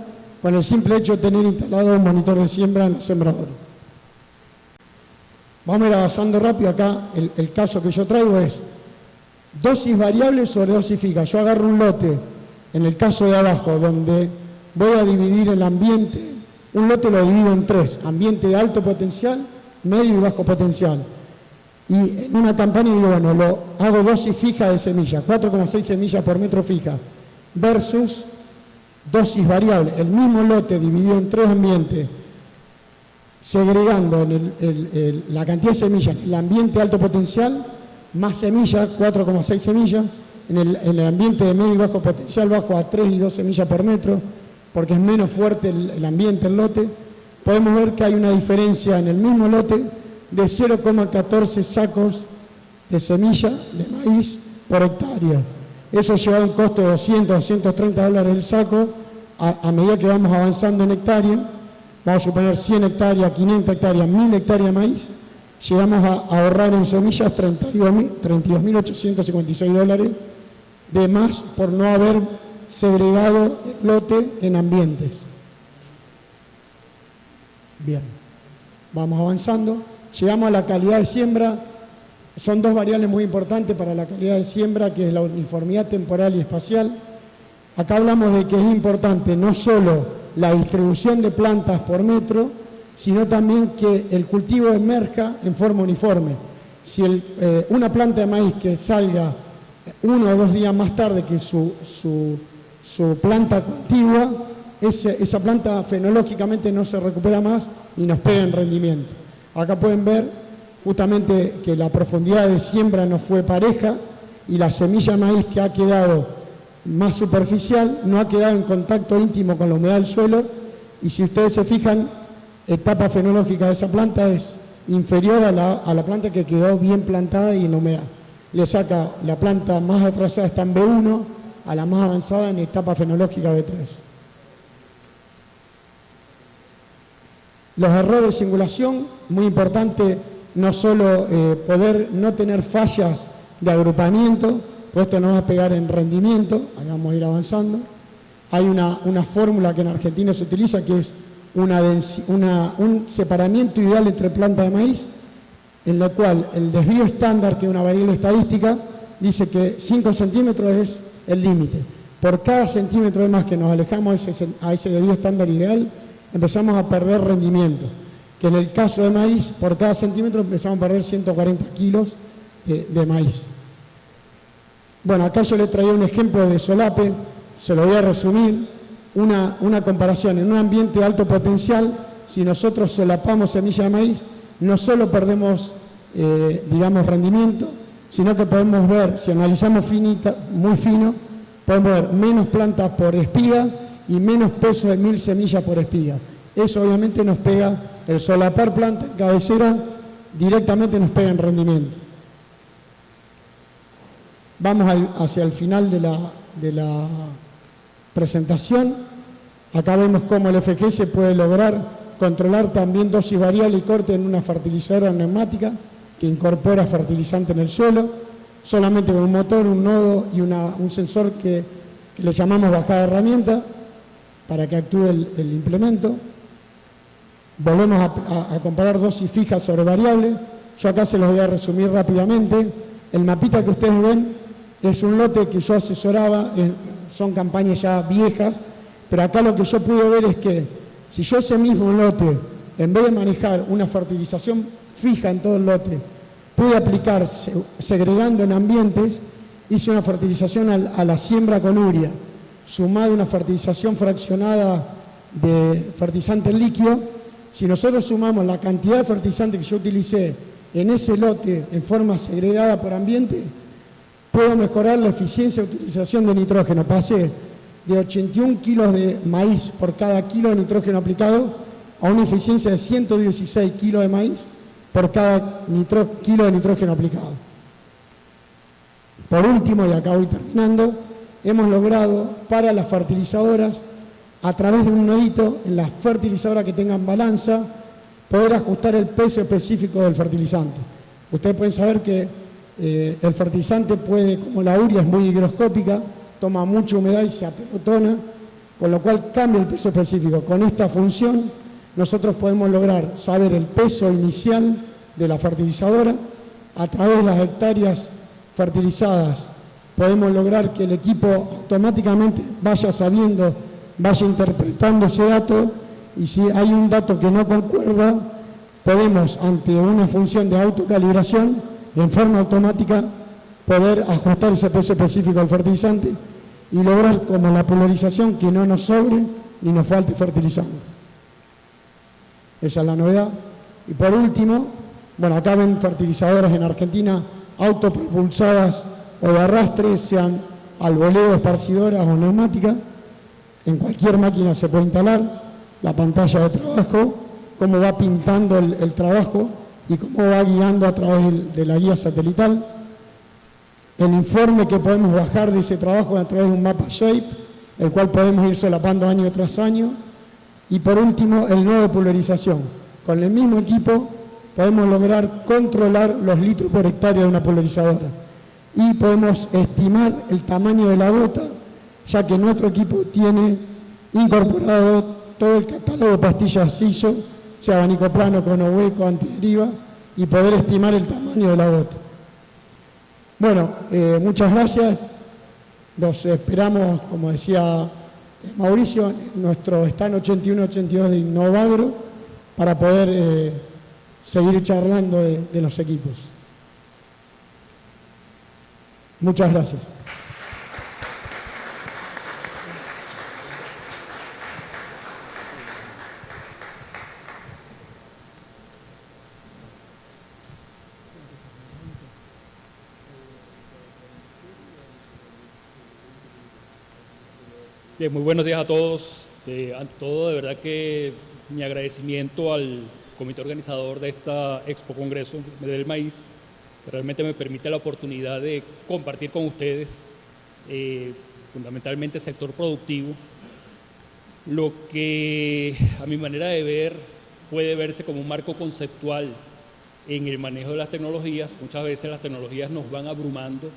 Speaker 3: con el simple hecho de tener instalado un monitor de siembra en la sembradora. Vamos a ir avanzando rápido. Acá el caso que yo traigo es dosis variable sobre dosis fija. Yo agarro un lote, en el caso de abajo, donde voy a dividir el ambiente, un lote lo divido en 3, ambiente de alto potencial, medio y bajo potencial. Y en una campaña digo, bueno, lo hago dosis fija de semillas, 4,6 semillas por metro fija, versus dosis variable, el mismo lote dividido en 3 ambientes, segregando la cantidad de semillas en el ambiente de alto potencial, más semillas, 4,6 semillas, en el ambiente de medio y bajo potencial bajo a 3 y 2 semillas por metro, porque es menos fuerte el ambiente, el lote. Podemos ver que hay una diferencia en el mismo lote de 0,14 sacos de semilla de maíz por hectárea. Eso lleva a un costo de $200-230 el saco. A medida que vamos avanzando en hectárea, vamos a suponer 100 hectáreas, 500 hectáreas, 1000 hectáreas de maíz, llegamos a ahorrar en semillas $32.856 de más por no haber segregado el lote en ambientes. Bien, vamos avanzando. Llegamos a la calidad de siembra. Son dos variables muy importantes para la calidad de siembra, que es la uniformidad temporal y espacial. Acá hablamos de que es importante no solo la distribución de plantas por metro, sino también que el cultivo emerja en forma uniforme. Si una planta de maíz que salga 1 o 2 días más tarde que su planta contigua, esa planta fenológicamente no se recupera más y nos pega en rendimiento. Acá pueden ver justamente que la profundidad de siembra no fue pareja y la semilla de maíz que ha quedado más superficial no ha quedado en contacto íntimo con la humedad del suelo, y si ustedes se fijan, etapa fenológica de esa planta es inferior a la planta que quedó bien plantada y en la humedad. Le saca la planta más atrasada, está en B1, a la más avanzada en etapa fenológica B3. Los errores de singulación, muy importante, no solo poder no tener fallas de agrupamiento, pues esto nos va a pegar en rendimiento. Ahí vamos a ir avanzando. Hay una fórmula que en Argentina se utiliza, que es un separamiento ideal entre plantas de maíz. en la cual el desvío estándar, que es una variable estadística, dice que 5 centímetros es el límite. Por cada centímetro de más que nos alejamos a ese desvío estándar ideal, empezamos a perder rendimiento. Que en el caso de maíz, por cada centímetro empezamos a perder 140 kilos de maíz. Bueno, acá yo le traía un ejemplo de solape, se lo voy a resumir, una comparación. En un ambiente de alto potencial, si nosotros solapamos semilla de maíz, no solo perdemos, digamos, rendimiento, sino que podemos ver, si analizamos muy fino, podemos ver menos plantas por espiga y menos peso de 1000 semillas por espiga. Eso obviamente nos pega, el solapar planta en cabecera directamente nos pega en rendimiento. Vamos hacia el final de la presentación. Acá vemos cómo el FGS puede lograr controlar también dosis variable y corte en una fertilizadora neumática que incorpora fertilizante en el suelo, solamente con un motor, un nodo y un sensor que le llamamos bajada de herramienta para que actúe el implemento. Volvemos a comparar dosis fijas sobre variable. Yo acá se los voy a resumir rápidamente. El mapita que ustedes ven es un lote que yo asesoraba, son campañas ya viejas, pero acá lo que yo pude ver es que si yo ese mismo lote, en vez de manejar una fertilización fija en todo el lote, pude aplicar segregando en ambientes, hice una fertilización a la siembra con urea, sumada a una fertilización fraccionada de fertilizante líquido. Si nosotros sumamos la cantidad de fertilizante que yo utilicé en ese lote en forma segregada por ambiente, puedo mejorar la eficiencia de utilización de nitrógeno. Pasé de 81 kilos de maíz por cada kilo de nitrógeno aplicado a una eficiencia de 116 kilos de maíz por cada kilo de nitrógeno aplicado. Por último, y acá voy terminando, hemos logrado para las fertilizadoras, a través de un nodito en las fertilizadoras que tengan balanza, poder ajustar el peso específico del fertilizante. Ustedes pueden saber que el fertilizante puede, como la urea es muy higroscópica, toma mucha humedad y se apelotona, con lo cual cambia el peso específico. Con esta función nosotros podemos lograr saber el peso inicial de la fertilizadora. A través de las hectáreas fertilizadas podemos lograr que el equipo automáticamente vaya sabiendo, vaya interpretando ese dato, y si hay un dato que no concuerda, podemos, ante una función de autocalibración, en forma automática, poder ajustar ese peso específico al fertilizante y lograr como la polarización que no nos sobre ni nos falte fertilizante. Esa es la novedad. Y por último, bueno, acá ven fertilizadoras en Argentina autopropulsadas o de arrastre, sean al voleo, esparcidoras o neumáticas. En cualquier máquina se puede instalar la pantalla de trabajo, cómo va pintando el trabajo y cómo va guiando a través de la guía satelital. El informe que podemos bajar de ese trabajo a través de un mapa Shape, el cual podemos ir solapando año tras año. Y por último, el nodo de pulverización. Con el mismo equipo podemos lograr controlar los litros por hectárea de una pulverizadora. Y podemos estimar el tamaño de la gota, ya que nuestro equipo tiene incorporado todo el catálogo de pastillas ISO, sea abanico plano, cono hueco, antideriva, y poder estimar el tamaño de la gota. Bueno, muchas gracias. Los esperamos, como decía Mauricio, nuestro stand 81-82 de Innovagro, para poder seguir charlando de los equipos. Muchas gracias.
Speaker 4: Bien, muy buenos días a todos. Ante todo, de verdad que mi agradecimiento al comité organizador de esta Expo Congreso del Maíz, que realmente me permite la oportunidad de compartir con ustedes, fundamentalmente el sector productivo, lo que a mi manera de ver puede verse como un marco conceptual en el manejo de las tecnologías. Muchas veces las tecnologías nos van abrumando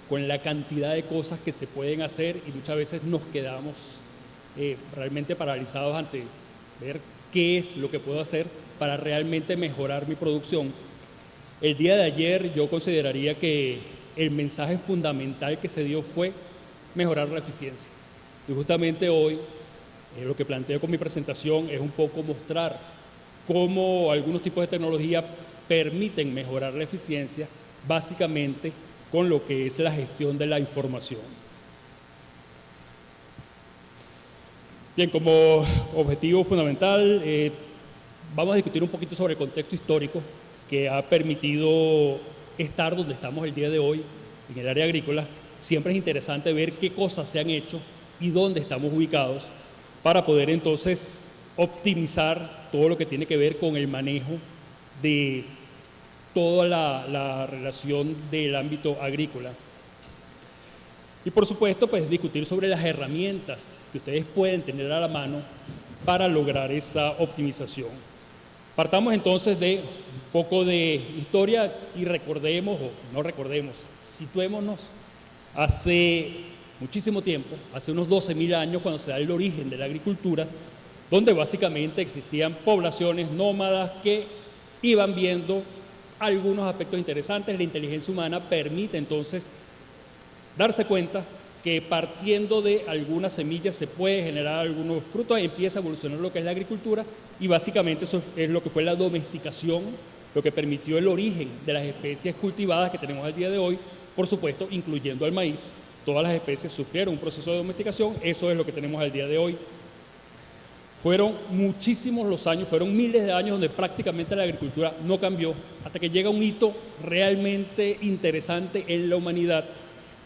Speaker 4: con la cantidad de cosas que se pueden hacer y muchas veces nos quedamos realmente paralizados ante ver qué es lo que puedo hacer para realmente mejorar mi producción. El día de ayer yo consideraría que el mensaje fundamental que se dio fue mejorar la eficiencia. Y justamente hoy lo que planteo con mi presentación es un poco mostrar cómo algunos tipos de tecnología permiten mejorar la eficiencia, básicamente con lo que es la gestión de la información. Bien, como objetivo fundamental, vamos a discutir un poquito sobre el contexto histórico que ha permitido estar donde estamos el día de hoy en el área agrícola. Siempre es interesante ver qué cosas se han hecho y dónde estamos ubicados para poder entonces optimizar todo lo que tiene que ver con el manejo de toda la relación del ámbito agrícola. Y por supuesto, pues discutir sobre las herramientas que ustedes pueden tener a la mano para lograr esa optimización. Partamos entonces de un poco de historia y recordemos, o no recordemos, situémonos hace muchísimo tiempo, hace unos 12.000 años, cuando se da el origen de la agricultura, donde básicamente existían poblaciones nómadas que iban viendo algunos aspectos interesantes. La inteligencia humana permite entonces darse cuenta que partiendo de algunas semillas se puede generar algunos frutos, empieza a evolucionar lo que es la agricultura y básicamente eso es lo que fue la domesticación, lo que permitió el origen de las especies cultivadas que tenemos al día de hoy, por supuesto, incluyendo al maíz. Todas las especies sufrieron un proceso de domesticación, eso es lo que tenemos al día de hoy. Fueron muchísimos los años, fueron miles de años donde prácticamente la agricultura no cambió, hasta que llega un hito realmente interesante en la humanidad,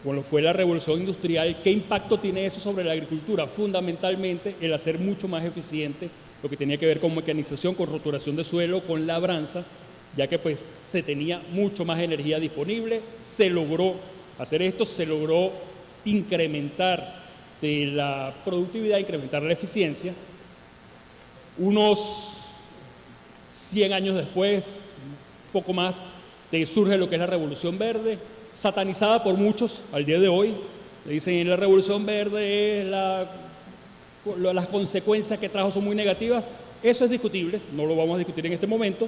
Speaker 4: como fue la revolución industrial. ¿Qué impacto tiene eso sobre la agricultura? Fundamentalmente el hacer mucho más eficiente lo que tenía que ver con mecanización, con roturación de suelo, con labranza, ya que pues se tenía mucho más energía disponible. Se logró hacer esto, se logró incrementar de la productividad, incrementar la eficiencia. Unos 100 años después, un poco más, surge lo que es la Revolución Verde, satanizada por muchos al día de hoy. Le dicen la Revolución Verde, las consecuencias que trajo son muy negativas. Eso es discutible, no lo vamos a discutir en este momento.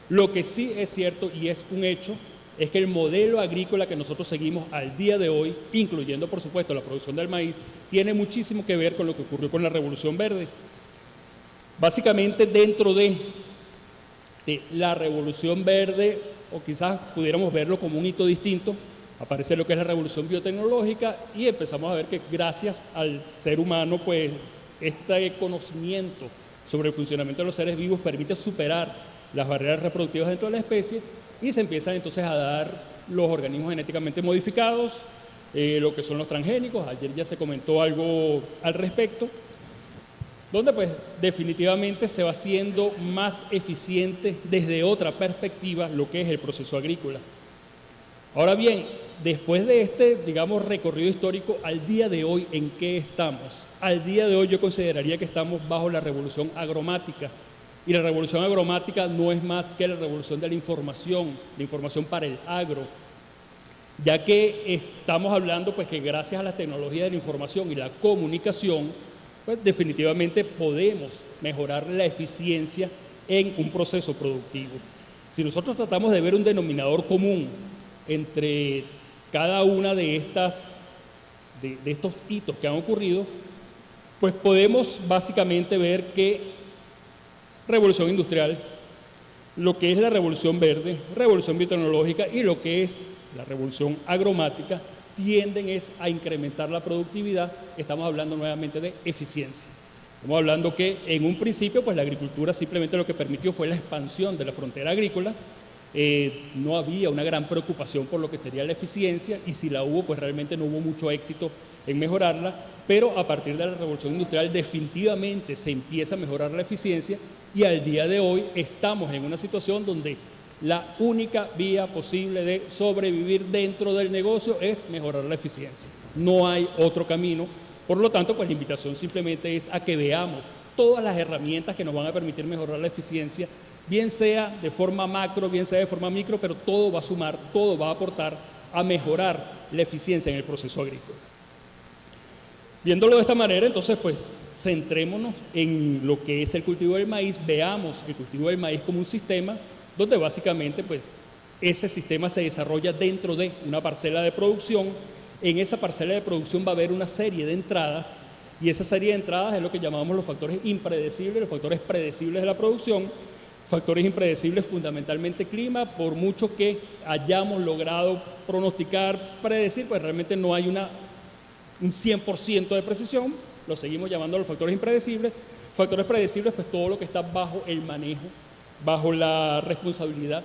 Speaker 4: Lo que sí es cierto y es un hecho es que el modelo agrícola que nosotros seguimos al día de hoy, incluyendo por supuesto la producción del maíz, tiene muchísimo que ver con lo que ocurrió con la Revolución Verde. Básicamente dentro de la Revolución Verde, o quizás pudiéramos verlo como un hito distinto, aparece lo que es la revolución biotecnológica y empezamos a ver que gracias al ser humano, pues este conocimiento sobre el funcionamiento de los seres vivos permite superar las barreras reproductivas dentro de la especie y se empiezan entonces a dar los organismos genéticamente modificados, lo que son los transgénicos. Ayer ya se comentó algo al respecto, donde pues definitivamente se va haciendo más eficiente desde otra perspectiva lo que es el proceso agrícola. Ahora bien, después de este, digamos, recorrido histórico, al día de hoy, ¿en qué estamos? Al día de hoy yo consideraría que estamos bajo la revolución agromática. Y la revolución agromática no es más que la revolución de la información para el agro, ya que estamos hablando pues que gracias a las tecnologías de la información y la comunicación, pues definitivamente podemos mejorar la eficiencia en un proceso productivo. Si nosotros tratamos de ver un denominador común entre cada una de estos hitos que han ocurrido, pues podemos básicamente ver que revolución industrial, lo que es la revolución verde, revolución biotecnológica y lo que es la revolución agromática tienden a incrementar la productividad. Estamos hablando nuevamente de eficiencia. Estamos hablando que en un principio pues la agricultura simplemente lo que permitió fue la expansión de la frontera agrícola. No había una gran preocupación por lo que sería la eficiencia y si la hubo pues realmente no hubo mucho éxito en mejorarla, pero a partir de la revolución industrial definitivamente se empieza a mejorar la eficiencia y al día de hoy estamos en una situación donde la única vía posible de sobrevivir dentro del negocio es mejorar la eficiencia. No hay otro camino. Por lo tanto, pues la invitación simplemente es a que veamos todas las herramientas que nos van a permitir mejorar la eficiencia, bien sea de forma macro, bien sea de forma micro, pero todo va a sumar, todo va a aportar a mejorar la eficiencia en el proceso agrícola. Viéndolo de esta manera, entonces, pues, centrémonos en lo que es el cultivo del maíz, veamos el cultivo del maíz como un sistema donde básicamente, pues, ese sistema se desarrolla dentro de una parcela de producción. En esa parcela de producción va a haber una serie de entradas, y esa serie de entradas es lo que llamamos los factores impredecibles, los factores predecibles de la producción. Factores impredecibles, fundamentalmente clima. Por mucho que hayamos logrado pronosticar, predecir, pues realmente no hay un 100% de precisión. Lo seguimos llamando los factores impredecibles. Factores predecibles, pues todo lo que está bajo el manejo, bajo la responsabilidad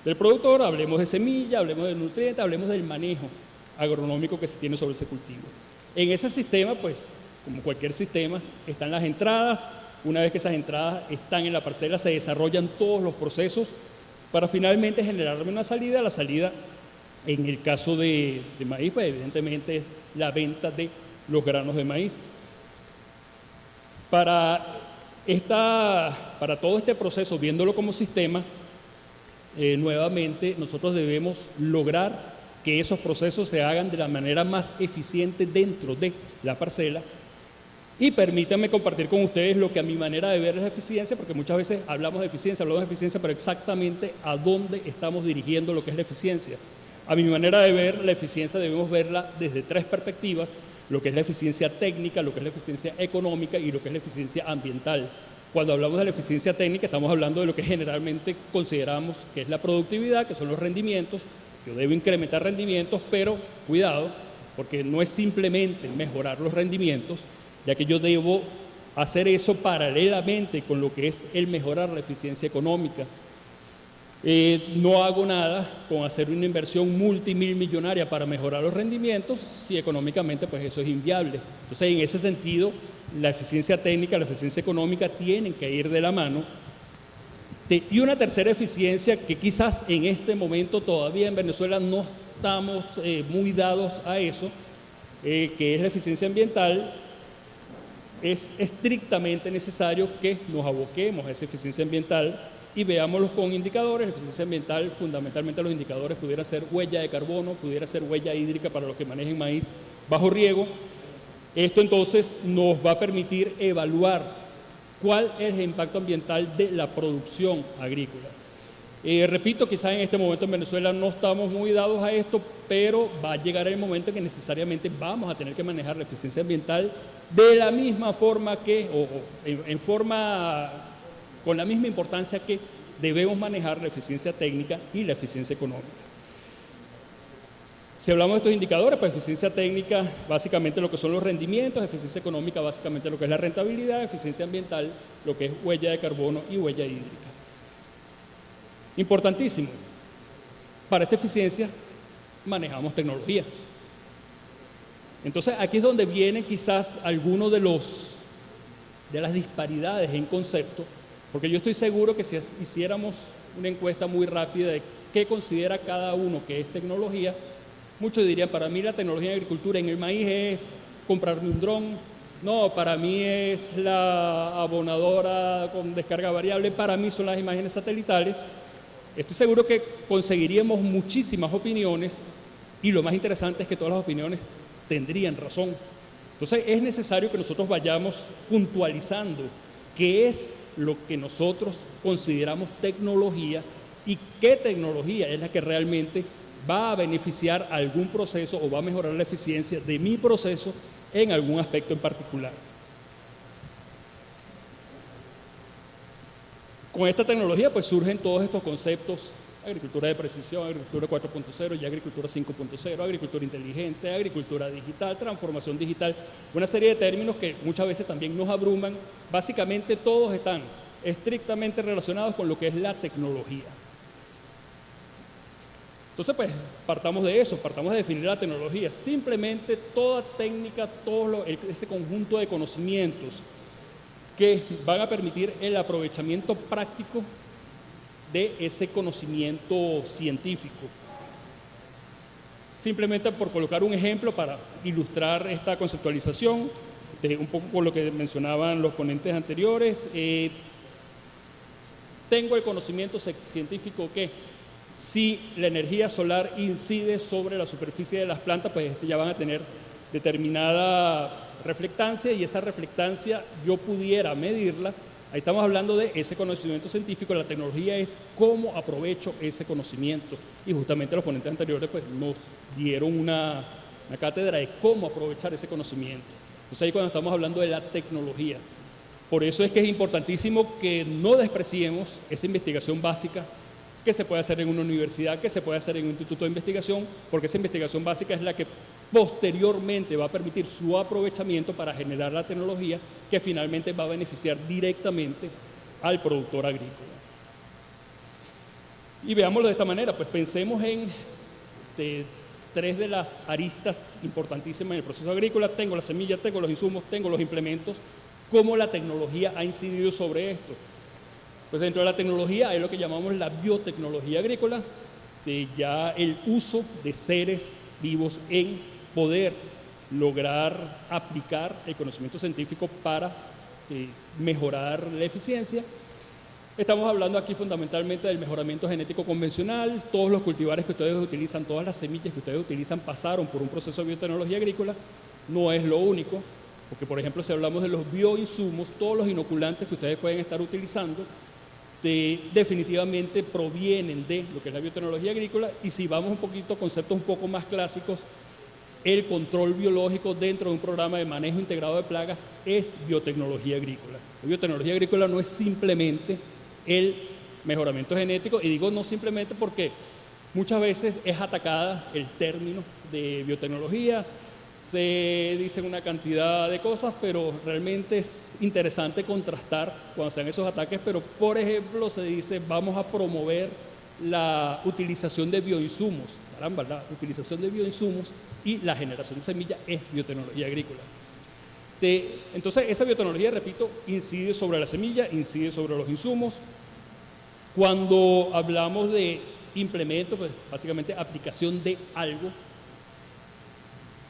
Speaker 4: del productor. Hablemos de semilla, hablemos de nutrientes, hablemos del manejo agronómico que se tiene sobre ese cultivo. En ese sistema, pues, como cualquier sistema, están las entradas. Una vez que esas entradas están en la parcela, se desarrollan todos los procesos para finalmente generarme una salida. La salida, en el caso de maíz, pues evidentemente es la venta de los granos de maíz. Para todo este proceso, viéndolo como sistema, nuevamente nosotros debemos lograr que esos procesos se hagan de la manera más eficiente dentro de la parcela. Y permítanme compartir con ustedes lo que a mi manera de ver es la eficiencia, porque muchas veces hablamos de eficiencia, pero exactamente a dónde estamos dirigiendo lo que es la eficiencia. A mi manera de ver, la eficiencia debemos verla desde tres perspectivas: lo que es la eficiencia técnica, lo que es la eficiencia económica y lo que es la eficiencia ambiental. Cuando hablamos de la eficiencia técnica, estamos hablando de lo que generalmente consideramos que es la productividad, que son los rendimientos. Yo debo incrementar rendimientos, pero cuidado, porque no es simplemente mejorar los rendimientos, ya que yo debo hacer eso paralelamente con lo que es el mejorar la eficiencia económica. No hago nada con hacer una inversión multimillonaria para mejorar los rendimientos si económicamente pues eso es inviable. Entonces, en ese sentido, la eficiencia técnica, la eficiencia económica tienen que ir de la mano. Y una tercera eficiencia que quizás en este momento todavía en Venezuela no estamos muy dados a eso, que es la eficiencia ambiental. Es estrictamente necesario que nos aboquemos a esa eficiencia ambiental y veámoslo con indicadores. La eficiencia ambiental, fundamentalmente los indicadores pudieran ser huella de carbono, pudiera ser huella hídrica para los que manejen maíz bajo riego. Esto entonces nos va a permitir evaluar cuál es el impacto ambiental de la producción agrícola. Repito, quizás en este momento en Venezuela no estamos muy dados a esto, pero va a llegar el momento en que necesariamente vamos a tener que manejar la eficiencia ambiental de la misma forma que, con la misma importancia que debemos manejar la eficiencia técnica y la eficiencia económica. Si hablamos de estos indicadores, pues eficiencia técnica, básicamente lo que son los rendimientos; eficiencia económica, básicamente lo que es la rentabilidad; eficiencia ambiental, lo que es huella de carbono y huella hídrica. Importantísimo, para esta eficiencia manejamos tecnología. Entonces, aquí es donde vienen quizás algunos de las disparidades en concepto, porque yo estoy seguro que si hiciéramos una encuesta muy rápida de qué considera cada uno que es tecnología, muchos dirían: para mí la tecnología en agricultura, en el maíz, es comprarme un dron; no, para mí es la abonadora con descarga variable; para mí son las imágenes satelitales. Estoy seguro que conseguiríamos muchísimas opiniones, y lo más interesante es que todas las opiniones tendrían razón. Entonces es necesario que nosotros vayamos puntualizando qué es lo que nosotros consideramos tecnología y qué tecnología es la que realmente va a beneficiar algún proceso o va a mejorar la eficiencia de mi proceso en algún aspecto en particular. Con esta tecnología pues surgen todos estos conceptos: agricultura de precisión, agricultura 4.0 y agricultura 5.0, agricultura inteligente, agricultura digital, transformación digital, una serie de términos que muchas veces también nos abruman. Básicamente todos están estrictamente relacionados con lo que es la tecnología. Entonces, pues, partamos de eso, partamos de definir la tecnología. Simplemente toda técnica, ese conjunto de conocimientos que van a permitir el aprovechamiento práctico de ese conocimiento científico. Simplemente por colocar un ejemplo para ilustrar esta conceptualización, un poco con lo que mencionaban los ponentes anteriores, tengo el conocimiento científico que si la energía solar incide sobre la superficie de las plantas, pues ya van a tener determinada reflectancia, y esa reflectancia yo pudiera medirla Ahí estamos hablando de ese conocimiento científico, la tecnología es cómo aprovecho ese conocimiento. Y justamente los ponentes anteriores pues, nos dieron una cátedra de cómo aprovechar ese conocimiento. Entonces ahí cuando estamos hablando de la tecnología. Por eso es que es importantísimo que no despreciemos esa investigación básica que se puede hacer en una universidad, que se puede hacer en un instituto de investigación, porque esa investigación básica es la que posteriormente va a permitir su aprovechamiento para generar la tecnología que finalmente va a beneficiar directamente al productor agrícola. Y veámoslo de esta manera, pues pensemos en tres de las aristas importantísimas en el proceso agrícola. Tengo la semilla, tengo los insumos, tengo los implementos. ¿Cómo la tecnología ha incidido sobre esto? Pues dentro de la tecnología hay lo que llamamos la biotecnología agrícola, de ya el uso de seres vivos en poder lograr aplicar el conocimiento científico para mejorar la eficiencia. Estamos hablando aquí fundamentalmente del mejoramiento genético convencional. Todos los cultivares que ustedes utilizan, todas las semillas que ustedes utilizan pasaron por un proceso de biotecnología agrícola. No es lo único, porque por ejemplo si hablamos de los bioinsumos, todos los inoculantes que ustedes pueden estar utilizando definitivamente provienen de lo que es la biotecnología agrícola. Y si vamos un poquito a conceptos un poco más clásicos, el control biológico dentro de un programa de manejo integrado de plagas es biotecnología agrícola. La biotecnología agrícola no es simplemente el mejoramiento genético, y digo no simplemente porque muchas veces es atacada el término de biotecnología, se dicen una cantidad de cosas, pero realmente es interesante contrastar cuando sean esos ataques. Pero por ejemplo se dice vamos a promover la utilización de bioinsumos. Caramba, la utilización de bioinsumos y la generación de semillas es biotecnología agrícola. Entonces esa biotecnología, repito, incide sobre la semilla, incide sobre los insumos. Cuando hablamos de implementos, pues básicamente aplicación de algo,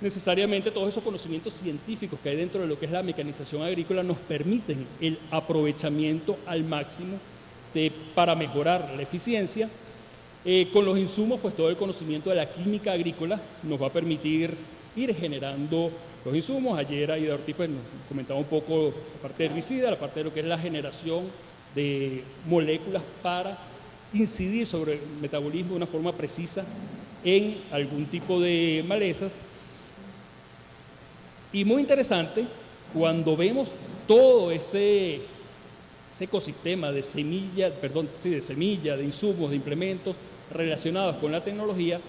Speaker 4: necesariamente todos esos conocimientos científicos que hay dentro de lo que es la mecanización agrícola nos permiten el aprovechamiento al máximo para mejorar la eficiencia. Con los insumos, pues todo el conocimiento de la química agrícola nos va a permitir ir generando los insumos. Ayer Aida Ortiz pues, nos comentaba un poco la parte de herbicida, la parte de lo que es la generación de moléculas para incidir sobre el metabolismo de una forma precisa en algún tipo de malezas. Y muy interesante, cuando vemos todo ese ecosistema de semilla, de insumos, de implementos relacionados con la tecnología,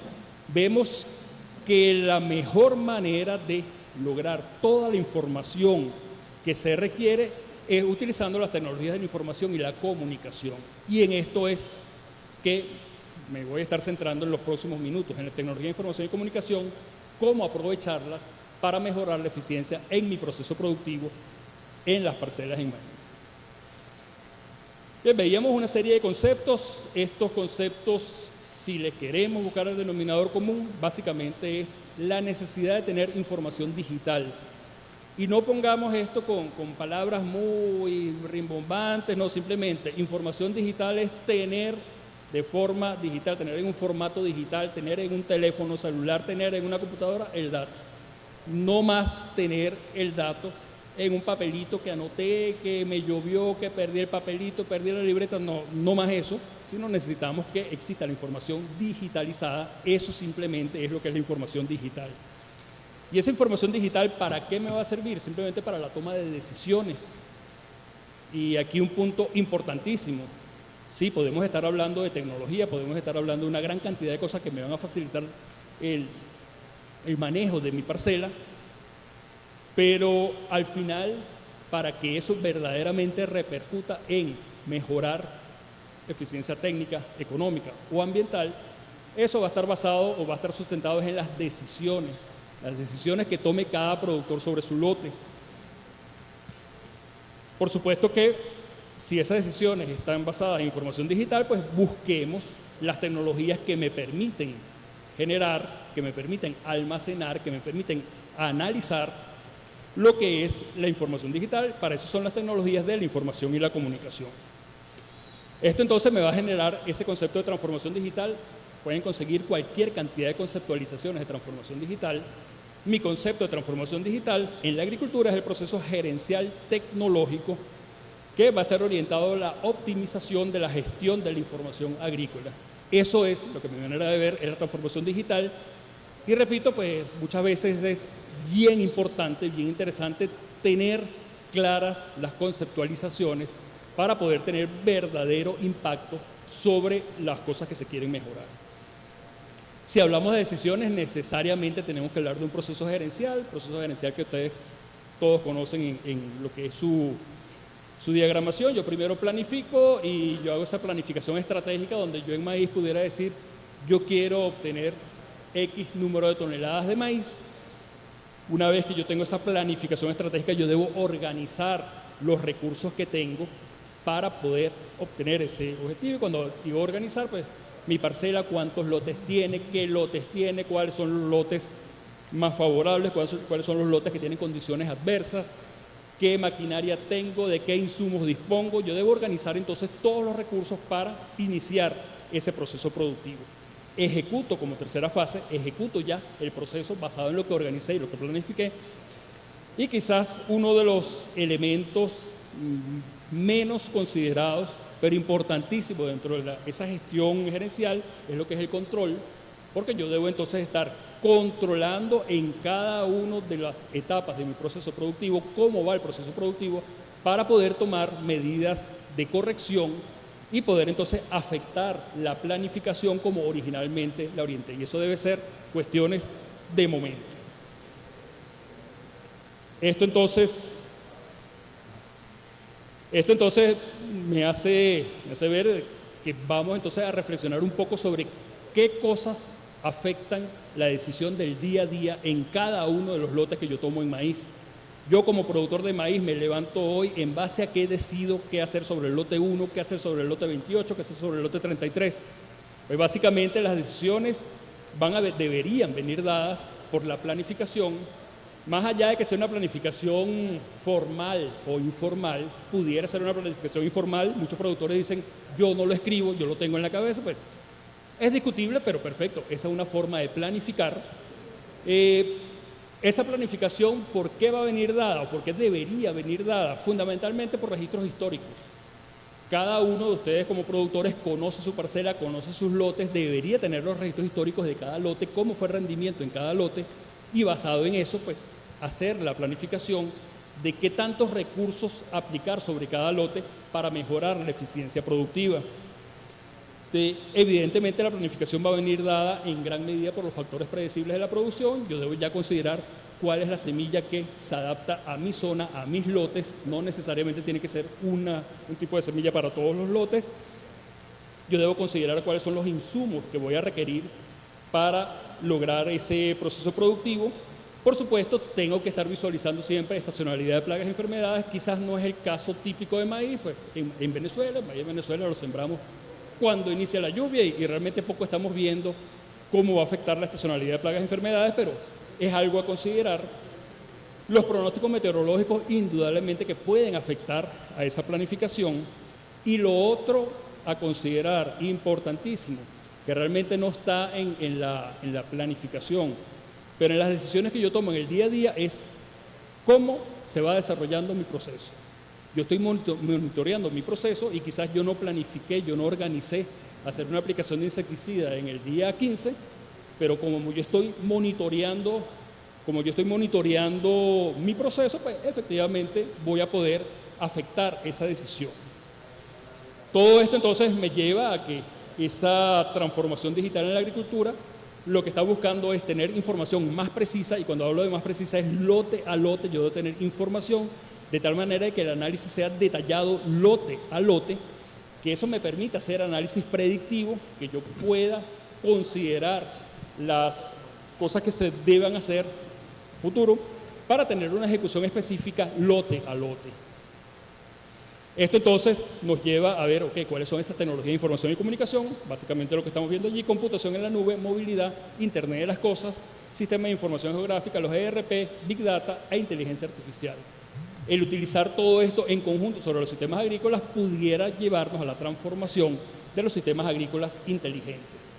Speaker 4: vemos que la mejor manera de lograr toda la información que se requiere es utilizando las tecnologías de la información y la comunicación. Y en esto es que me voy a estar centrando en los próximos minutos, en la tecnología de información y comunicación, cómo aprovecharlas para mejorar la eficiencia en mi proceso productivo en las parcelas en maíz. Bien, veíamos una serie de conceptos. Estos conceptos, si le queremos buscar el denominador común, básicamente es la necesidad de tener información digital. Y no pongamos esto con palabras muy rimbombantes, no, simplemente información digital es tener de forma digital, tener en un formato digital, tener en un teléfono celular, tener en una computadora el dato. No más tener el dato en un papelito que anoté, que me llovió, que perdí el papelito, perdí la libreta, no más eso, sino necesitamos que exista la información digitalizada. Eso simplemente es lo que es la información digital. Y esa información digital, ¿para qué me va a servir? Simplemente para la toma de decisiones. Y aquí un punto importantísimo. Sí, podemos estar hablando de tecnología, podemos estar hablando de una gran cantidad de cosas que me van a facilitar el manejo de mi parcela, pero al final, para que eso verdaderamente repercuta en mejorar eficiencia técnica, económica o ambiental, eso va a estar basado o va a estar sustentado en las decisiones que tome cada productor sobre su lote. Por supuesto que si esas decisiones están basadas en información digital, pues busquemos las tecnologías que me permiten generar, que me permiten almacenar, que me permiten analizar lo que es la información digital. Para eso son las tecnologías de la información y la comunicación. Esto entonces me va a generar ese concepto de transformación digital. Pueden conseguir cualquier cantidad de conceptualizaciones de transformación digital. Mi concepto de transformación digital en la agricultura es el proceso gerencial tecnológico que va a estar orientado a la optimización de la gestión de la información agrícola. Eso es lo que a mi manera de ver es la transformación digital. Y repito, pues muchas veces es bien importante, bien interesante tener claras las conceptualizaciones para poder tener verdadero impacto sobre las cosas que se quieren mejorar. Si hablamos de decisiones, necesariamente tenemos que hablar de un proceso gerencial que ustedes todos conocen en lo que es su diagramación. Yo primero planifico y yo hago esa planificación estratégica donde yo en maíz pudiera decir, yo quiero obtener X número de toneladas de maíz. Una vez que yo tengo esa planificación estratégica, yo debo organizar los recursos que tengo para poder obtener ese objetivo. Y cuando digo organizar, pues mi parcela, cuántos lotes tiene, qué lotes tiene, cuáles son los lotes más favorables, cuáles son los lotes que tienen condiciones adversas, qué maquinaria tengo, de qué insumos dispongo. Yo debo organizar entonces todos los recursos para iniciar ese proceso productivo. Ejecuto como tercera fase, ejecuto ya el proceso basado en lo que organicé y lo que planifiqué. Y quizás uno de los elementos menos considerados, pero importantísimo dentro de esa gestión gerencial, es lo que es el control, porque yo debo entonces estar controlando en cada una de las etapas de mi proceso productivo, cómo va el proceso productivo, para poder tomar medidas de corrección y poder entonces afectar la planificación como originalmente la orienté. Y eso debe ser cuestiones de momento. Esto entonces me hace ver que vamos entonces a reflexionar un poco sobre qué cosas afectan la decisión del día a día en cada uno de los lotes que yo tomo en maíz. Yo como productor de maíz me levanto hoy en base a qué decido qué hacer sobre el lote 1, qué hacer sobre el lote 28, qué hacer sobre el lote 33. Pues básicamente las decisiones deberían venir dadas por la planificación. Más allá de que sea una planificación formal o informal, pudiera ser una planificación informal. Muchos productores dicen, yo no lo escribo, yo lo tengo en la cabeza. Pues es discutible, pero perfecto. Esa es una forma de planificar. Esa planificación, ¿por qué va a venir dada o por qué debería venir dada? Fundamentalmente por registros históricos. Cada uno de ustedes como productores conoce su parcela, conoce sus lotes, debería tener los registros históricos de cada lote, cómo fue el rendimiento en cada lote, y basado en eso, pues, hacer la planificación de qué tantos recursos aplicar sobre cada lote para mejorar la eficiencia productiva. Evidentemente la planificación va a venir dada en gran medida por los factores predecibles de la producción. Yo debo ya considerar cuál es la semilla que se adapta a mi zona, a mis lotes. No necesariamente tiene que ser un tipo de semilla para todos los lotes. Yo debo considerar cuáles son los insumos que voy a requerir para lograr ese proceso productivo. Por supuesto, tengo que estar visualizando siempre estacionalidad de plagas y enfermedades. Quizás no es el caso típico de maíz, pues en Venezuela, el maíz en Venezuela lo sembramos cuando inicia la lluvia y realmente poco estamos viendo cómo va a afectar la estacionalidad de plagas y enfermedades, pero es algo a considerar. Los pronósticos meteorológicos indudablemente que pueden afectar a esa planificación. Y lo otro a considerar, importantísimo, que realmente no está en la planificación, pero en las decisiones que yo tomo en el día a día, es cómo se va desarrollando mi proceso. Yo estoy monitoreando mi proceso y quizás yo no planifiqué, yo no organicé hacer una aplicación de insecticida en el día 15, pero como yo estoy monitoreando mi proceso, pues efectivamente voy a poder afectar esa decisión. Todo esto entonces me lleva a que esa transformación digital en la agricultura lo que está buscando es tener información más precisa, y cuando hablo de más precisa es lote a lote. Yo debo tener información de tal manera que el análisis sea detallado lote a lote, que eso me permita hacer análisis predictivo, que yo pueda considerar las cosas que se deban hacer futuro para tener una ejecución específica lote a lote. Esto entonces nos lleva a ver, cuáles son esas tecnologías de información y comunicación. Básicamente lo que estamos viendo allí: computación en la nube, movilidad, Internet de las cosas, sistemas de información geográfica, los ERP, Big Data e inteligencia artificial. El utilizar todo esto en conjunto sobre los sistemas agrícolas pudiera llevarnos a la transformación de los sistemas agrícolas inteligentes.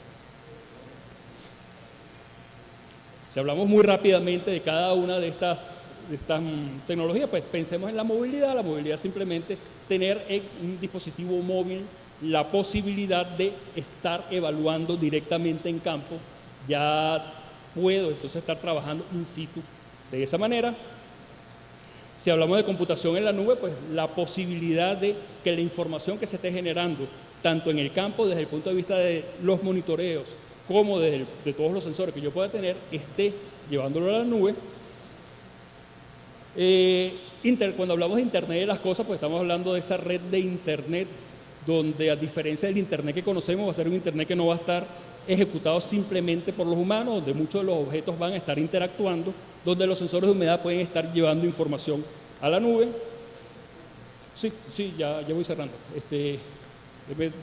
Speaker 4: Si hablamos muy rápidamente de cada una de estas tecnologías, pues pensemos en la movilidad. La movilidad simplemente tener en un dispositivo móvil la posibilidad de estar evaluando directamente en campo. Ya puedo entonces estar trabajando in situ de esa manera. Si hablamos de computación en la nube, pues la posibilidad de que la información que se esté generando, tanto en el campo desde el punto de vista de los monitoreos, como de todos los sensores que yo pueda tener, esté llevándolo a la nube. Cuando hablamos de Internet de las cosas, pues estamos hablando de esa red de Internet, donde a diferencia del Internet que conocemos, va a ser un Internet que no va a estar ejecutado simplemente por los humanos, donde muchos de los objetos van a estar interactuando, donde los sensores de humedad pueden estar llevando información a la nube. Sí, ya voy cerrando.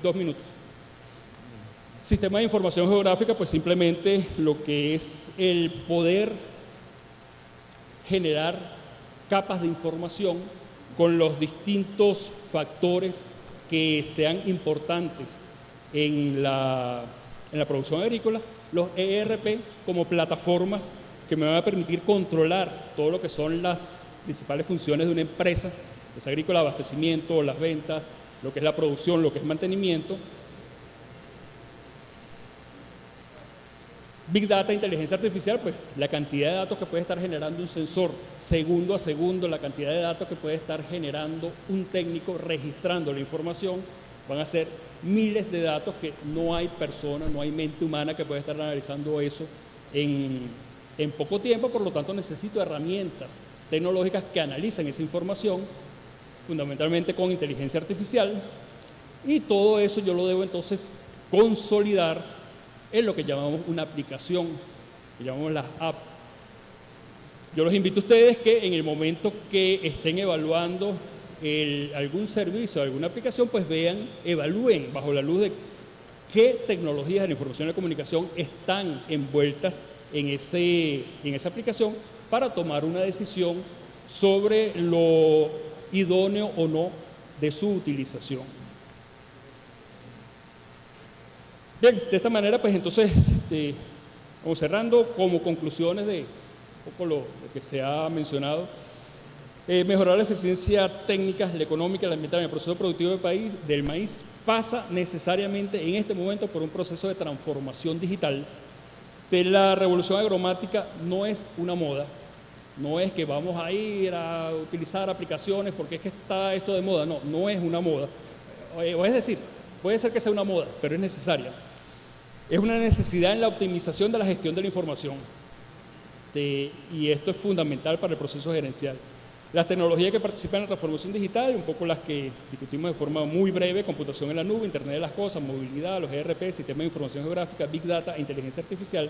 Speaker 4: 2 minutos. Sistema de información geográfica, pues simplemente lo que es el poder generar capas de información con los distintos factores que sean importantes en la producción agrícola, los ERP como plataformas que me van a permitir controlar todo lo que son las principales funciones de una empresa, es agrícola, abastecimiento, las ventas, lo que es la producción, lo que es mantenimiento. Big Data, inteligencia artificial, pues la cantidad de datos que puede estar generando un sensor segundo a segundo, la cantidad de datos que puede estar generando un técnico registrando la información, van a ser miles de datos que no hay persona, no hay mente humana que pueda estar analizando eso en poco tiempo. Por lo tanto, necesito herramientas tecnológicas que analicen esa información, fundamentalmente con inteligencia artificial, y todo eso yo lo debo entonces consolidar en lo que llamamos una aplicación, que llamamos las apps. Yo los invito a ustedes que en el momento que estén evaluando algún servicio, alguna aplicación, pues evalúen bajo la luz de qué tecnologías de la información y la comunicación están envueltas en esa aplicación para tomar una decisión sobre lo idóneo o no de su utilización. Bien, de esta manera, pues entonces, vamos cerrando como conclusiones de un poco lo que se ha mencionado. Mejorar la eficiencia técnica, la económica, la ambiental en el proceso productivo del maíz pasa necesariamente en este momento por un proceso de transformación digital. De la revolución agromática no es una moda, no es que vamos a ir a utilizar aplicaciones porque es que está esto de moda, no es una moda. O es decir, puede ser que sea una moda, pero es necesaria. Es una necesidad en la optimización de la gestión de la información. Y esto es fundamental para el proceso gerencial. Las tecnologías que participan en la transformación digital, un poco las que discutimos de forma muy breve: computación en la nube, Internet de las cosas, movilidad, los ERP, sistemas de información geográfica, Big Data e inteligencia artificial.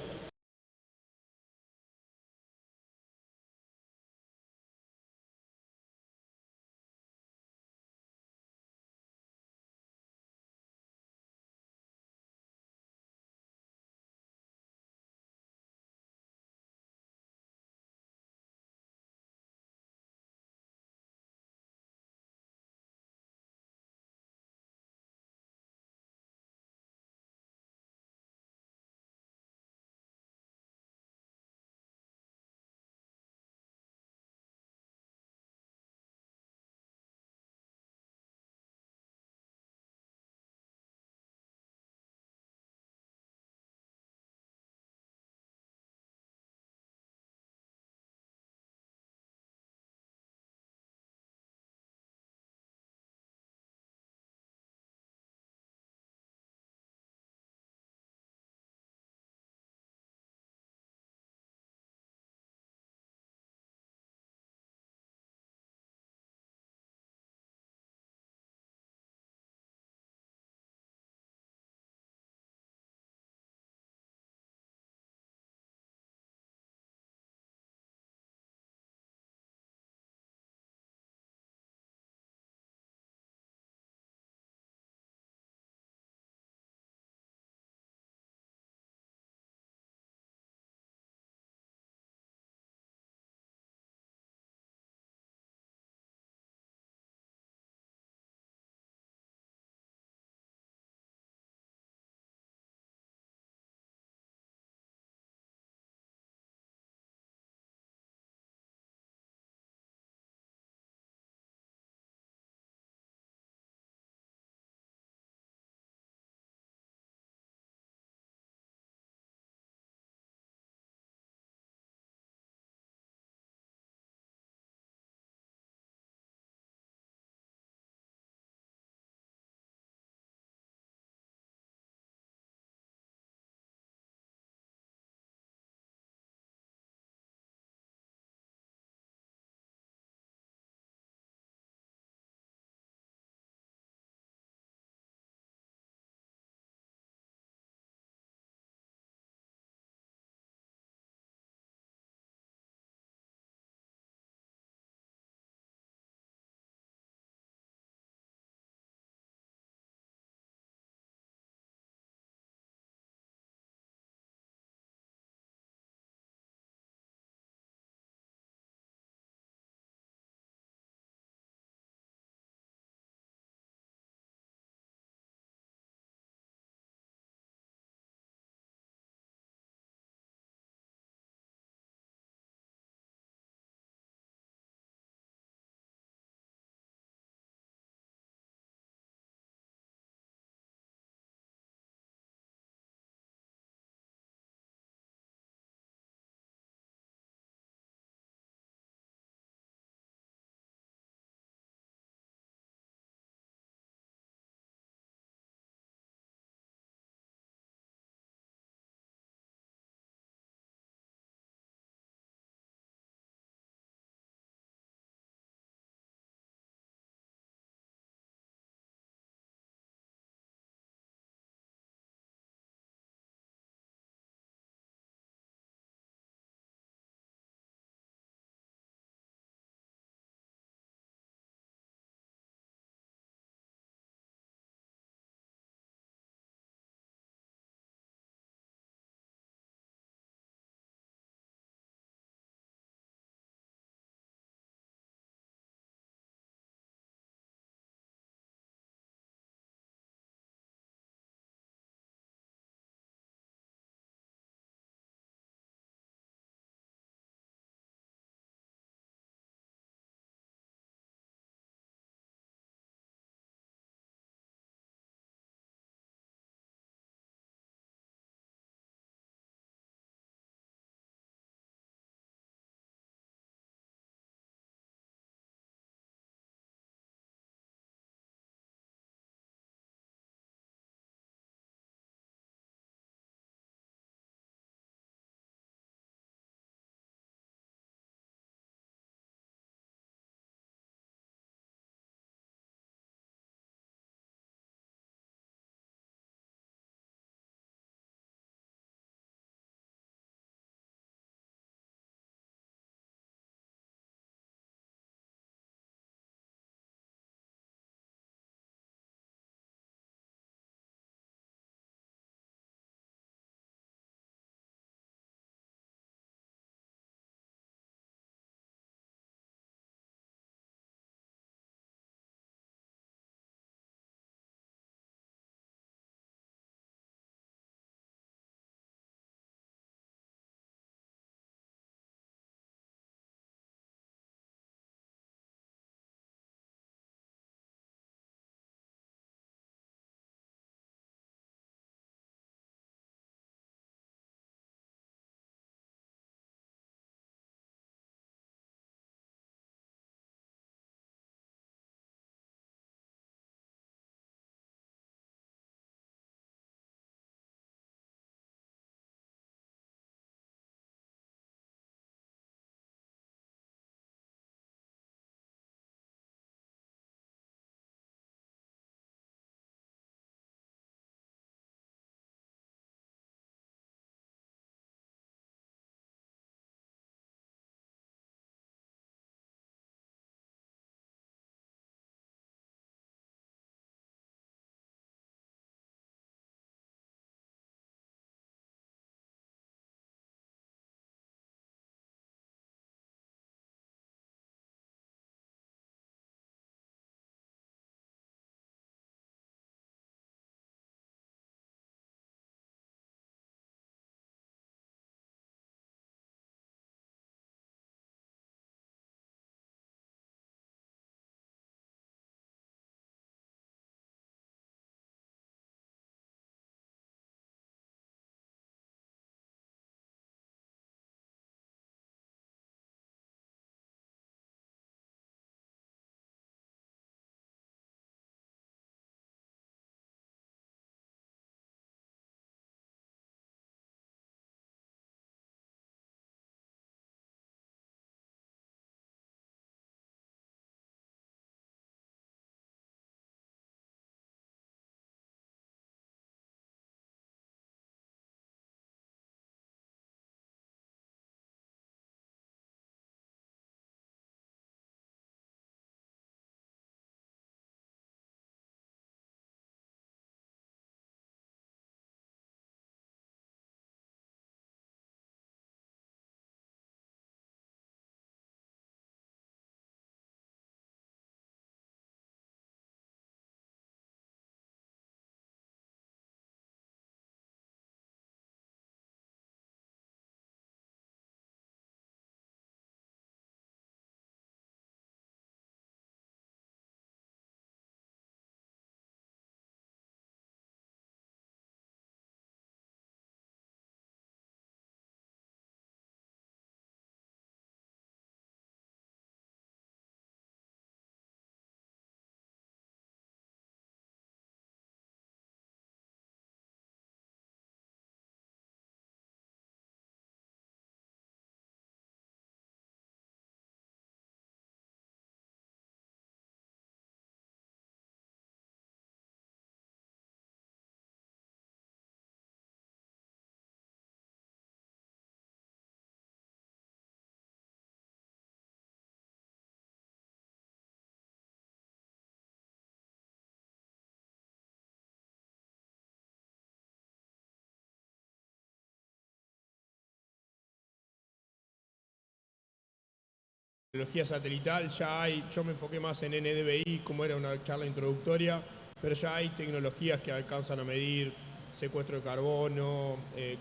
Speaker 2: tecnología satelital, ya hay, yo me enfoqué más en NDVI, como era una charla introductoria, pero ya hay tecnologías que alcanzan a medir secuestro de carbono,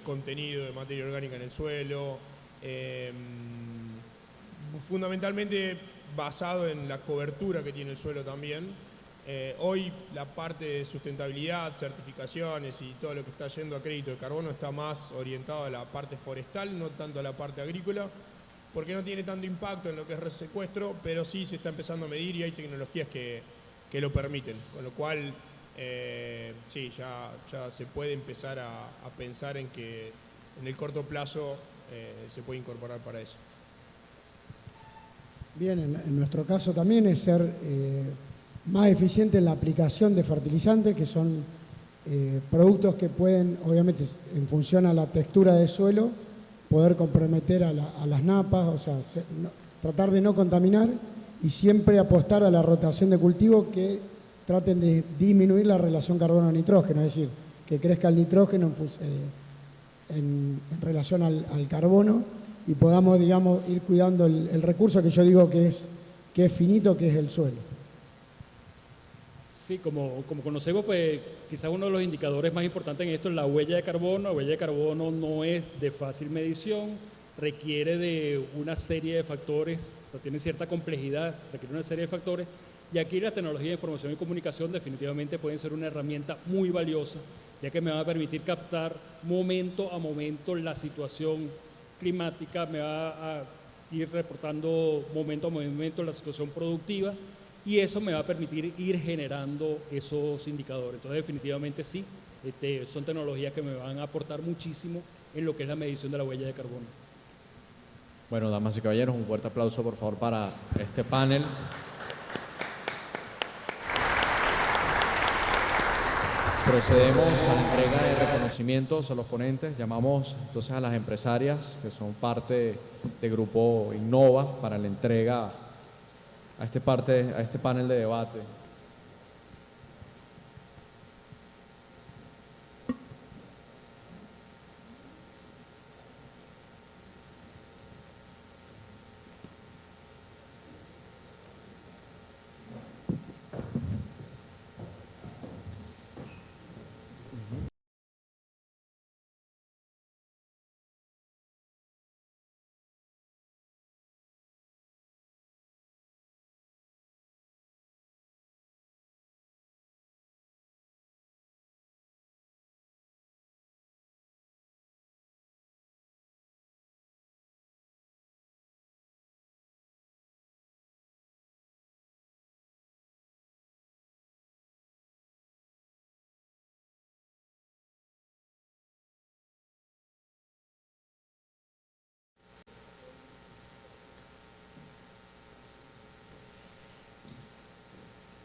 Speaker 2: contenido de materia orgánica en el suelo, fundamentalmente basado en la cobertura que tiene el suelo también. Hoy la parte de sustentabilidad, certificaciones y todo lo que está yendo a crédito de carbono está más orientado a la parte forestal, no tanto a la parte agrícola, porque no tiene tanto impacto en lo que es secuestro, pero sí se está empezando a medir y hay tecnologías que lo permiten, con lo cual sí, ya se puede empezar a pensar en que en el corto plazo se puede incorporar para eso.
Speaker 3: Bien, en nuestro caso también es ser más eficiente en la aplicación de fertilizantes, que son productos que pueden, obviamente, en función a la textura del suelo, poder comprometer a las napas, o sea, tratar de no contaminar y siempre apostar a la rotación de cultivo que traten de disminuir la relación carbono-nitrógeno, es decir, que crezca el nitrógeno en relación al carbono y podamos, digamos, ir cuidando el recurso que yo digo que es finito, que es el suelo.
Speaker 4: Sí, como conocemos, pues quizás uno de los indicadores más importantes en esto es la huella de carbono. La huella de carbono no es de fácil medición, requiere de una serie de factores, tiene cierta complejidad, requiere una serie de factores, y aquí la tecnología de información y comunicación definitivamente pueden ser una herramienta muy valiosa, ya que me va a permitir captar momento a momento la situación climática, me va a ir reportando momento a momento la situación productiva, y eso me va a permitir ir generando esos indicadores. Entonces, definitivamente sí, son tecnologías que me van a aportar muchísimo en lo que es la medición de la huella de carbono.
Speaker 1: Bueno, damas y caballeros, un fuerte aplauso, por favor, para este panel. Procedemos a la entrega de reconocimientos a los ponentes. Llamamos entonces a las empresarias que son parte del grupo Innova para la entrega a este panel de debate.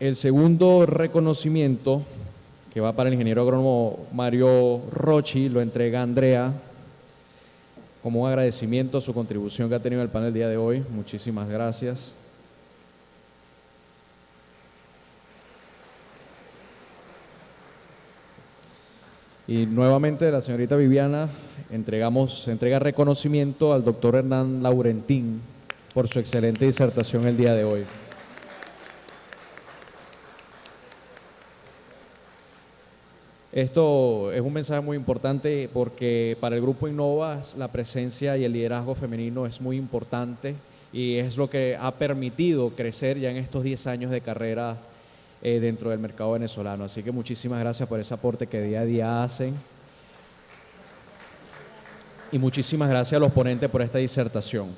Speaker 1: El segundo reconocimiento, que va para el ingeniero agrónomo Mario Rocci, lo entrega Andrea como un agradecimiento a su contribución que ha tenido en el panel el día de hoy. Muchísimas gracias. Y nuevamente la señorita Viviana entrega reconocimiento al doctor Hernán Laurentín por su excelente disertación el día de hoy. Esto es un mensaje muy importante porque para el Grupo Innova la presencia y el liderazgo femenino es muy importante y es lo que ha permitido crecer ya en estos 10 años de carrera dentro del mercado venezolano. Así que muchísimas gracias por ese aporte que día a día hacen. Y muchísimas gracias a los ponentes por esta disertación.